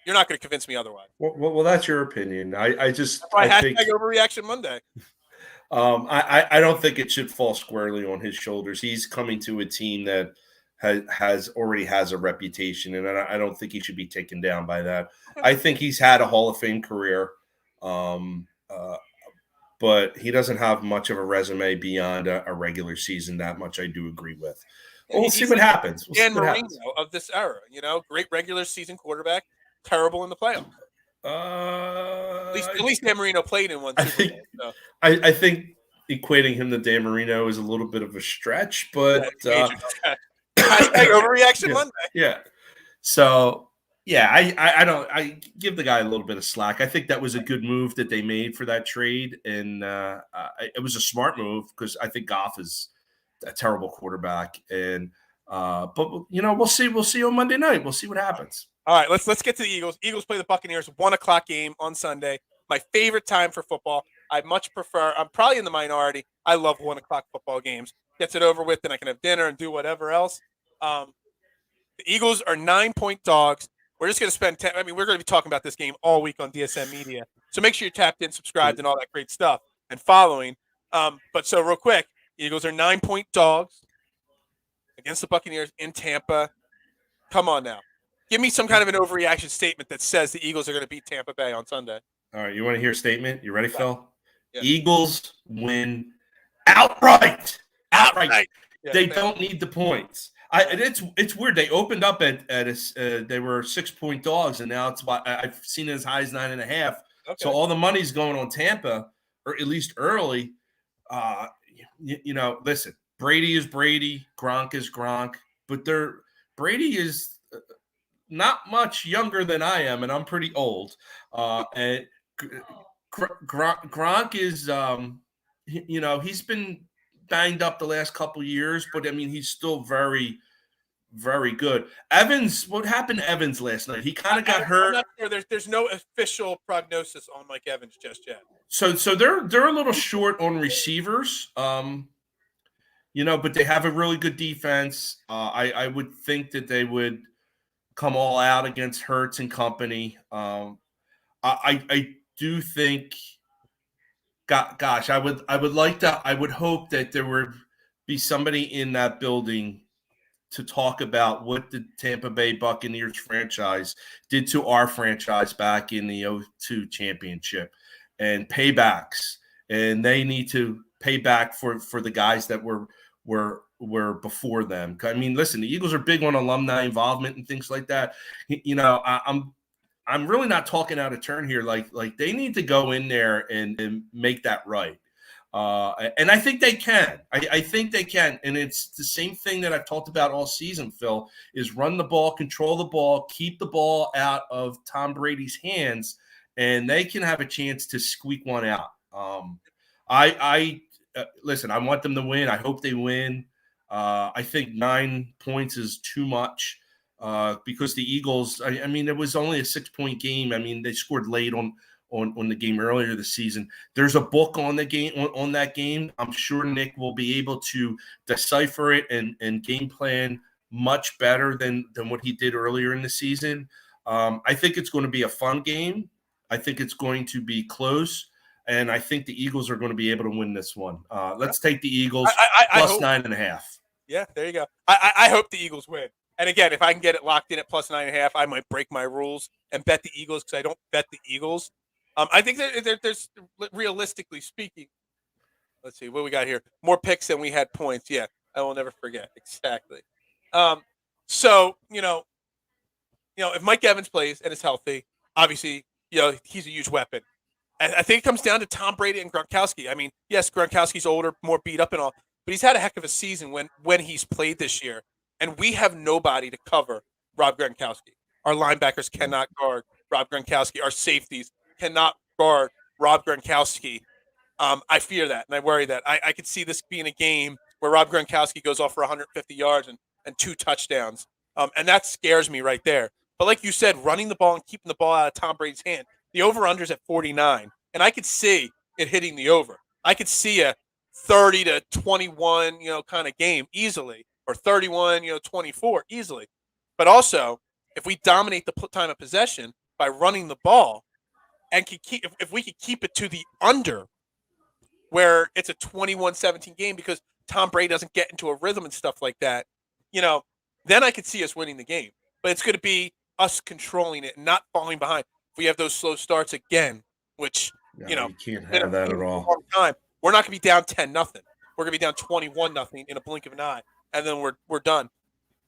You're not going to convince me otherwise. Well, that's your opinion. I think overreaction Monday. I don't think it should fall squarely on his shoulders. He's coming to a team that already has a reputation, and I don't think he should be taken down by that. I think he's had a Hall of Fame career, but he doesn't have much of a resume beyond a regular season. That much I do agree with. We'll see what happens. Dan Marino of this era, great regular season quarterback, terrible in the playoffs. At least Dan Marino played in one. I think equating him to Dan Marino is a little bit of a stretch, but overreaction Monday. Yeah. So I give the guy a little bit of slack. I think that was a good move that they made for that trade, and it was a smart move because I think Goff is a terrible quarterback, and but we'll see on Monday night. We'll see what happens. All right, let's get to the Eagles. Eagles play the Buccaneers, 1:00 game on Sunday. My favorite time for football. I much prefer. I'm probably in the minority. I love 1:00 football games. Gets it over with, then I can have dinner and do whatever else. The Eagles are 9-point dogs. We're just going to spend we're going to be talking about this game all week on DSM Media. So make sure you're tapped in, subscribed, and all that great stuff, and following. But so real quick, Eagles are 9-point dogs against the Buccaneers in Tampa. Come on now. Give me some kind of an overreaction statement that says the Eagles are going to beat Tampa Bay on Sunday. All right, you want to hear a statement? You ready, Phil? Yeah. Eagles win outright. Yeah, they don't need the points. It's weird. They opened up at they were 6-point dogs, and now I've seen it as high as 9.5. Okay. So all the money's going on Tampa, or at least early. Listen, Brady is Brady, Gronk is Gronk, but Brady is not much younger than I am, and I'm pretty old. And Gronk is, he's been banged up the last couple years, but I mean, he's still very, very good. Evans, what happened to Evans last night? He kind of got hurt. I'm not sure. There's no official prognosis on Mike Evans just yet. So they're a little short on receivers, but they have a really good defense. I would think that they would come all out against Hurts and company. I do think. Gosh, I would hope that there would be somebody in that building to talk about what the Tampa Bay Buccaneers franchise did to our franchise back in the 2002 championship and paybacks. And they need to pay back for the guys that were before them. I mean, listen, the Eagles are big on alumni involvement and things like that. I'm really not talking out of turn here. Like they need to go in there and make that right. And I think they can. I think they can. And it's the same thing that I've talked about all season, Phil, is run the ball, control the ball, keep the ball out of Tom Brady's hands, and they can have a chance to squeak one out. Listen, I want them to win. I hope they win. I think 9 points is too much. Because the Eagles, I mean, it was only a 6-point game. I mean, they scored late on the game earlier this season. There's a book on the game on that game. I'm sure Nick will be able to decipher it and game plan much better than what he did earlier in the season. I think it's going to be a fun game. I think it's going to be close, and I think the Eagles are going to be able to win this one. Let's take the Eagles plus 9.5. Yeah, there you go. I hope the Eagles win. And again, if I can get it locked in at plus 9.5, I might break my rules and bet the Eagles because I don't bet the Eagles. I think there's realistically speaking, let's see what we got here. More picks than we had points. Yeah, I will never forget. Exactly. So, if Mike Evans plays and is healthy, obviously, he's a huge weapon. I think it comes down to Tom Brady and Gronkowski. I mean, yes, Gronkowski's older, more beat up and all, but he's had a heck of a season when he's played this year. And we have nobody to cover Rob Gronkowski. Our linebackers cannot guard Rob Gronkowski. Our safeties cannot guard Rob Gronkowski. I fear that, and I worry that. I could see this being a game where Rob Gronkowski goes off for 150 yards and 2 touchdowns, and that scares me right there. But like you said, running the ball and keeping the ball out of Tom Brady's hand, the over-under's at 49, and I could see it hitting the over. I could see a 30-21, kind of game easily, or 31, 24 easily. But also, if we dominate the time of possession by running the ball, and if we could keep it to the under, where it's a 21-17 game because Tom Brady doesn't get into a rhythm and stuff like that, then I could see us winning the game. But it's going to be us controlling it and not falling behind. If we have those slow starts again, which, you can't have that at all. Time, we're not going to be down 10-0. We're going to be down 21-0 in a blink of an eye, and then we're done.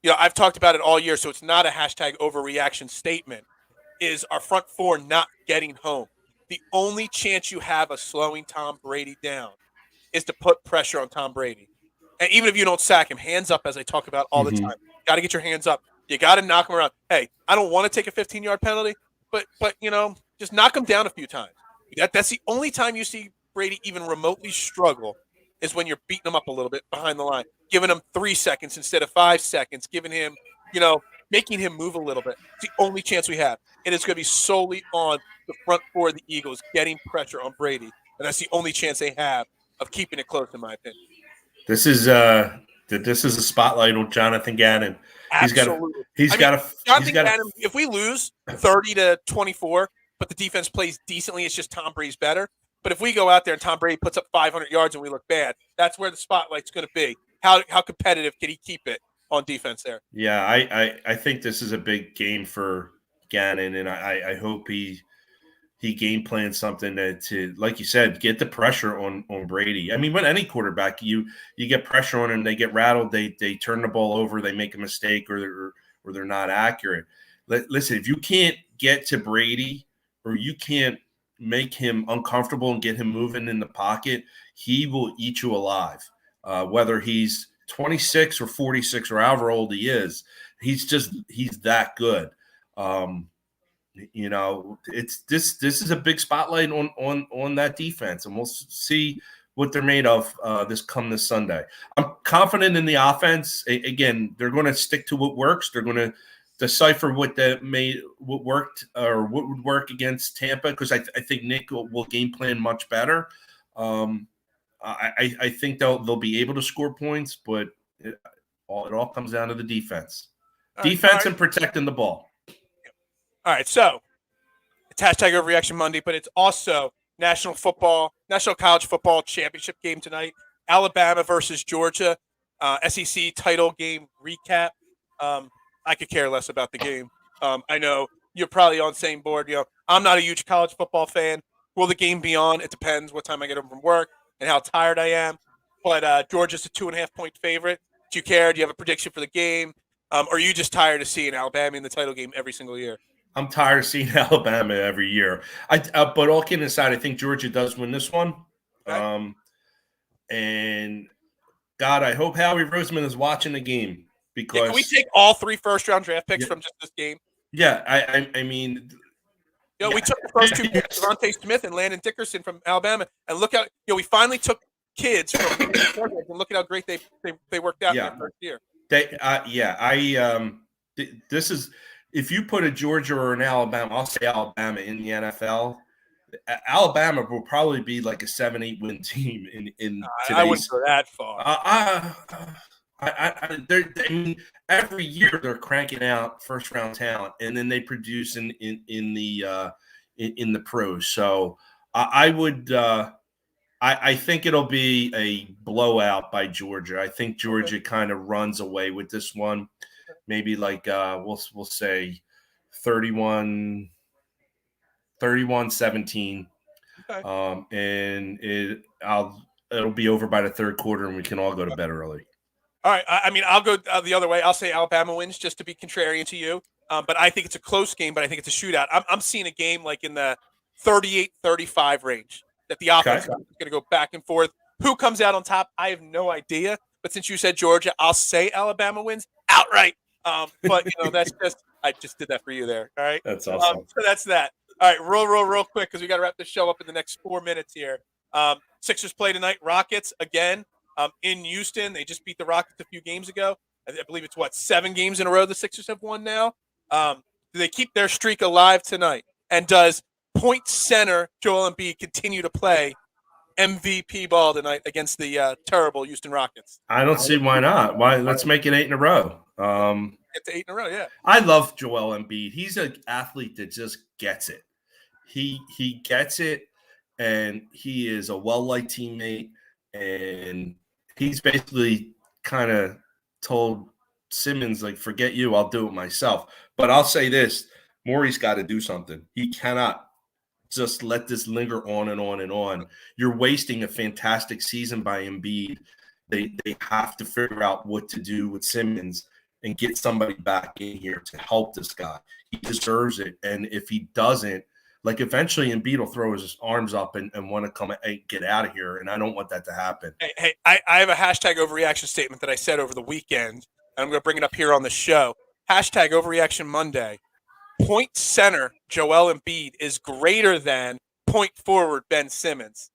I've talked about it all year, so it's not a hashtag overreaction statement. Is our front four not getting home? The only chance you have of slowing Tom Brady down is to put pressure on Tom Brady. And even if you don't sack him, hands up, as I talk about all the time. You got to get your hands up. You got to knock him around. Hey, I don't want to take a 15-yard penalty, but just knock him down a few times. That's the only time you see Brady even remotely struggle is when you're beating him up a little bit behind the line, giving him 3 seconds instead of 5 seconds, giving him, making him move a little bit. It's the only chance we have. And it's going to be solely on the front four of the Eagles getting pressure on Brady. And that's the only chance they have of keeping it close, in my opinion. This is a spotlight on Jonathan Gannon. Absolutely. Jonathan Gannon, if we lose 30-24, but the defense plays decently, it's just Tom Brady's better. But if we go out there and Tom Brady puts up 500 yards and we look bad, that's where the spotlight's going to be. How competitive can he keep it on defense there? Yeah, I think this is a big game for Gannon, and I hope he game plans something to, like you said, get the pressure on Brady. I mean, when any quarterback, you get pressure on them, they get rattled, they turn the ball over, they make a mistake, or they're not accurate. Listen, if you can't get to Brady, or you can't make him uncomfortable and get him moving in the pocket, he will eat you alive. Whether he's 26 or 46 or however old he is, he's that good. It's this is a big spotlight on that defense, and we'll see what they're made of this Sunday. I'm confident in the offense. Again, they're going to stick to what works. They're going to decipher what worked or what would work against Tampa, because I think Nick will game plan much better. I think they'll be able to score points, but it all comes down to the defense. Defense and protecting the ball. All right, so it's hashtag Overreaction Monday, but it's also National College Football Championship game tonight. Alabama versus Georgia, SEC title game recap. I could care less about the game. I know you're probably on the same board. I'm not a huge college football fan. Will the game be on? It depends what time I get home from work and how tired I am. But Georgia's a 2.5-point favorite. Do you care? Do you have a prediction for the game? Or are you just tired of seeing Alabama in the title game every single year? I'm tired of seeing Alabama every year. But all kidding aside, I think Georgia does win this one. Okay. And God, I hope Howie Roseman is watching the game, because can we take all 3 first-round draft picks from just this game? Yeah, I mean, we took the first 2 picks, Devontae Smith and Landon Dickerson from Alabama, and look out, we finally took kids from and look at how great they worked out in their first year. This is. If you put a Georgia or an Alabama, I'll say Alabama in the NFL, Alabama will probably be like a 7-8 win team in today's. I wouldn't go that far. I mean, every year they're cranking out first round talent, and then they produce in the pros. So I would. I think it'll be a blowout by Georgia. I think Georgia kind of runs away with this one. Maybe like we'll say 31-17. Okay. And it'll be over by the third quarter, and we can all go to bed early. All right. I mean, I'll go the other way. I'll say Alabama wins, just to be contrarian to you. But I think it's a close game, but I think it's a shootout. I'm seeing a game like in the 38-35 range, that the offense is going to go back and forth. Who comes out on top? I have no idea. But since you said Georgia, I'll say Alabama wins outright. But that's just, I just did that for you there. All right. That's awesome. So that's that. All right, real quick because we got to wrap this show up in the next 4 minutes here. Sixers play tonight. Rockets again in Houston. They just beat the Rockets a few games ago. I believe it's 7 games in a row the Sixers have won now. Do they keep their streak alive tonight? And does point center Joel Embiid continue to play MVP ball tonight against the terrible Houston Rockets? I don't see why not. Why? Let's make it 8 in a row. Get to 8 in a row, yeah. I love Joel Embiid. He's an athlete that just gets it. He gets it, and he is a well-liked teammate, and he's basically kind of told Simmons, like, forget you, I'll do it myself. But I'll say this, Morey's got to do something. He cannot just let this linger on and on and on. You're wasting a fantastic season by Embiid. They have to figure out what to do with Simmons and get somebody back in here to help this guy. He deserves it. And if he doesn't, like, eventually Embiid will throw his arms up and want to come and get out of here. And I don't want that to happen. Hey, I have a hashtag overreaction statement that I said over the weekend. I'm going to bring it up here on the show. Hashtag overreaction Monday. Point center Joel Embiid is greater than point forward Ben Simmons.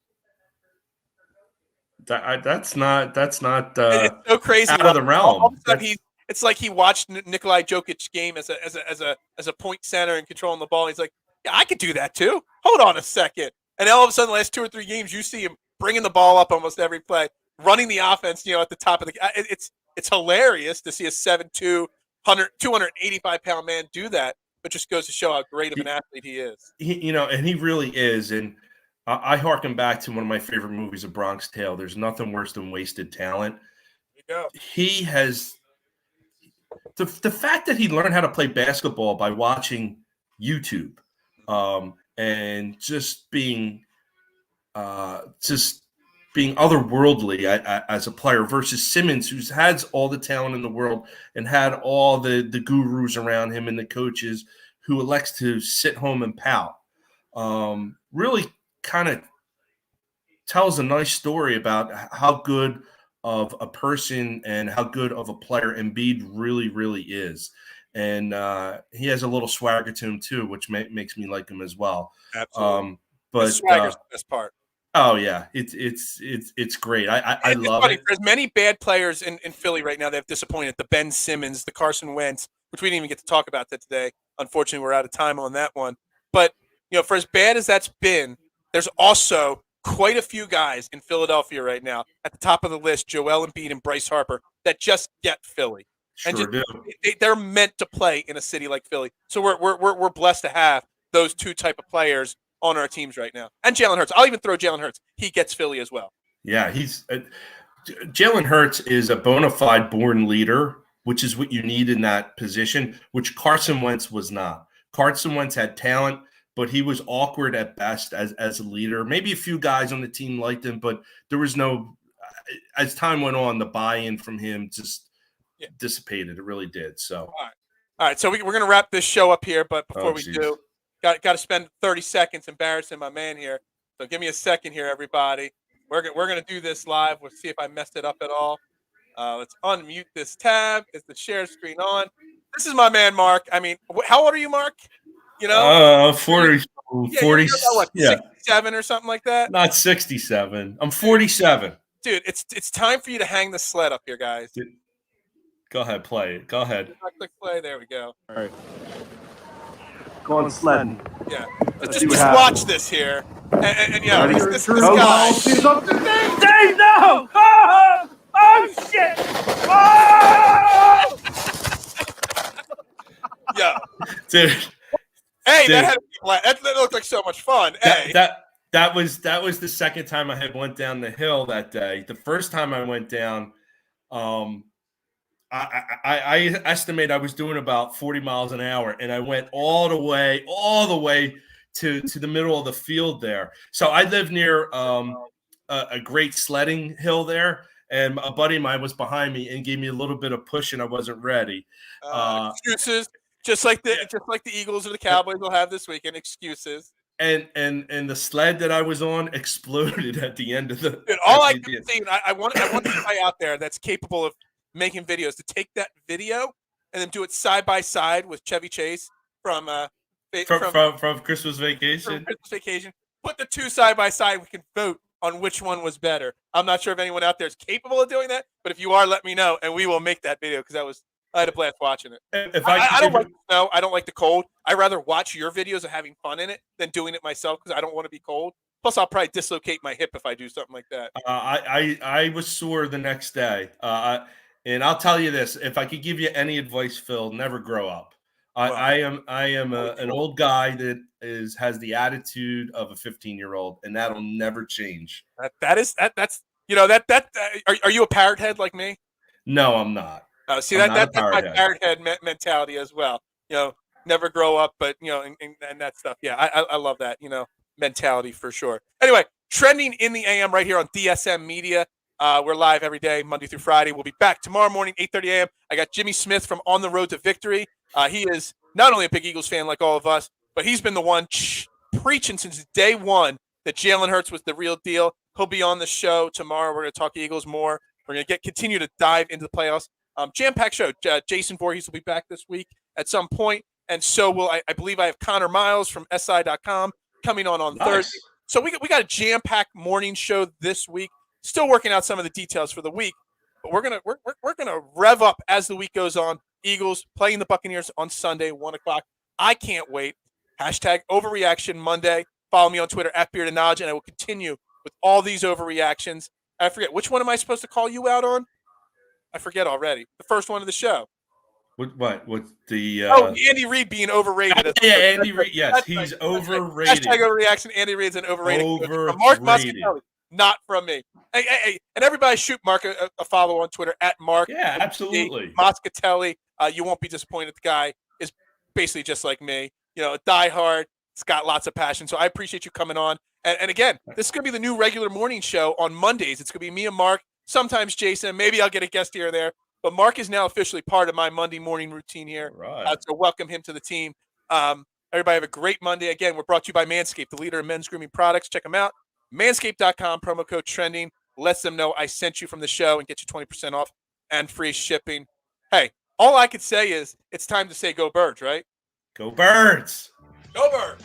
That's not It's so crazy. out of the realm. All of a sudden it's like he watched Nikolai Jokic's game as a point center and controlling the ball. He's like, yeah, I could do that too. Hold on a second. And all of a sudden, the last 2 or 3 games, you see him bringing the ball up almost every play, running the offense, at the top of the – it's hilarious to see a 7'2", 285-pound man do that, but just goes to show how great of an athlete he is. And he really is. And I harken back to one of my favorite movies, A Bronx Tale. There's nothing worse than wasted talent. There you go. He has the fact that he learned how to play basketball by watching YouTube and just being otherworldly as a player versus Simmons, who's has all the talent in the world and had all the gurus around him and the coaches, who elects to sit home and pout. Really kind of tells a nice story about how good of a person and how good of a player Embiid really, really is. And he has a little swagger to him too, which makes me like him as well. Absolutely. But the swagger's the best part. Oh yeah, it's great. I love funny. it. There's many bad players in Philly right now that have disappointed. The Ben Simmons, the Carson Wentz, which we didn't even get to talk about that today. Unfortunately, we're out of time on that one. But for as bad as that's been, there's also quite a few guys in Philadelphia right now at the top of the list, Joel Embiid and Bryce Harper, that just get Philly. Sure do. They're meant to play in a city like Philly. So we're blessed to have those two type of players on our teams right now. And Jalen Hurts. I'll even throw Jalen Hurts. He gets Philly as well. Yeah, Jalen Hurts is a bona fide born leader, which is what you need in that position, which Carson Wentz was not. Carson Wentz had talent, but he was awkward at best as a leader. Maybe a few guys on the team liked him, but there was no – as time went on, the buy-in from him just dissipated. It really did. So, all right. So we're going to wrap this show up here, but before we do, got to spend 30 seconds embarrassing my man here. So give me a second here, everybody. We're going to do this live. We'll see if I messed it up at all. Let's unmute this tab. Is the share screen on? This is my man, Mark. I mean, how old are you, Mark? 40, what, 67 or something like that? Not 67. I'm 47. Dude, it's time for you to hang the sled up here, guys. Dude, go ahead, play it. Go ahead. Click play. There we go. All right. Go on sledding. Yeah. Just watch this here. And this guy. Dave, no! Oh, shit! Oh! Yeah. Dude. Hey, that looked like so much fun. That was the second time I had went down the hill that day. The first time I went down, I estimate I was doing about 40 miles an hour, and I went all the way to the middle of the field there. So I live near a great sledding hill there, and a buddy of mine was behind me and gave me a little bit of push, and I wasn't ready. Excuses, just like the Eagles or the Cowboys will have this weekend. Excuses. And the sled that I was on exploded at the end of the. Dude, all I can see, I want a guy out there that's capable of making videos to take that video and then do it side by side with Chevy Chase from from Christmas from Vacation. Christmas Vacation. Put the two side by side. We can vote on which one was better. I'm not sure if anyone out there is capable of doing that, but if you are, let me know, and we will make that video because I had a blast watching it. I don't like the snow. I don't like the cold. I rather watch your videos of having fun in it than doing it myself because I don't want to be cold. Plus, I'll probably dislocate my hip if I do something like that. I was sore the next day, and I'll tell you this: if I could give you any advice, Phil, never grow up. I am an old guy that has the attitude of a 15-year-old, and that'll never change. That's are you a parrot head like me? No, I'm not. See, I'm that's not my parrot head mentality as well. Never grow up, but and that stuff. Yeah, I love that. Mentality for sure. Anyway, trending in the AM right here on DSM Media. We're live every day, Monday through Friday. We'll be back tomorrow morning, 8:30 a.m. I got Jimmy Smith from On the Road to Victory. He is not only a big Eagles fan like all of us, but he's been the one preaching since day one that Jalen Hurts was the real deal. He'll be on the show tomorrow. We're going to talk Eagles more. We're going to continue to dive into the playoffs. Jam-packed show. Jason Voorhees will be back this week at some point, and so will I believe I have Connor Miles from SI.com coming on Thursday. So we got a jam-packed morning show this week. Still working out some of the details for the week, but we're gonna rev up as the week goes on. Eagles playing the Buccaneers on Sunday, 1:00. I can't wait. Hashtag Overreaction Monday. Follow me on Twitter at Beard and Knowledge, and I will continue with all these overreactions. I forget which one am I supposed to call you out on? I forget already. The first one of the show. What? What's the? Andy Reid being overrated. Yeah, Andy Reid. Yes, he's overrated. Hashtag Overreaction. Andy Reid's an overrated. Mark Muscatelli, not from me. Hey, and everybody shoot Mark a follow on Twitter at Mark. Yeah, absolutely. Muscatelli. You won't be disappointed. The guy is basically just like me. A diehard. It's got lots of passion. So I appreciate you coming on. And again, this is going to be the new regular morning show on Mondays. It's going to be me and Mark. Sometimes Jason. Maybe I'll get a guest here or there. But Mark is now officially part of my Monday morning routine here. Right. So welcome him to the team. Everybody have a great Monday. Again, we're brought to you by Manscaped, the leader in men's grooming products. Check them out. Manscaped.com, promo code trending. Lets them know I sent you from the show and get you 20% off and free shipping. Hey, all I could say is it's time to say go Birds, right? Go Birds. Go Birds.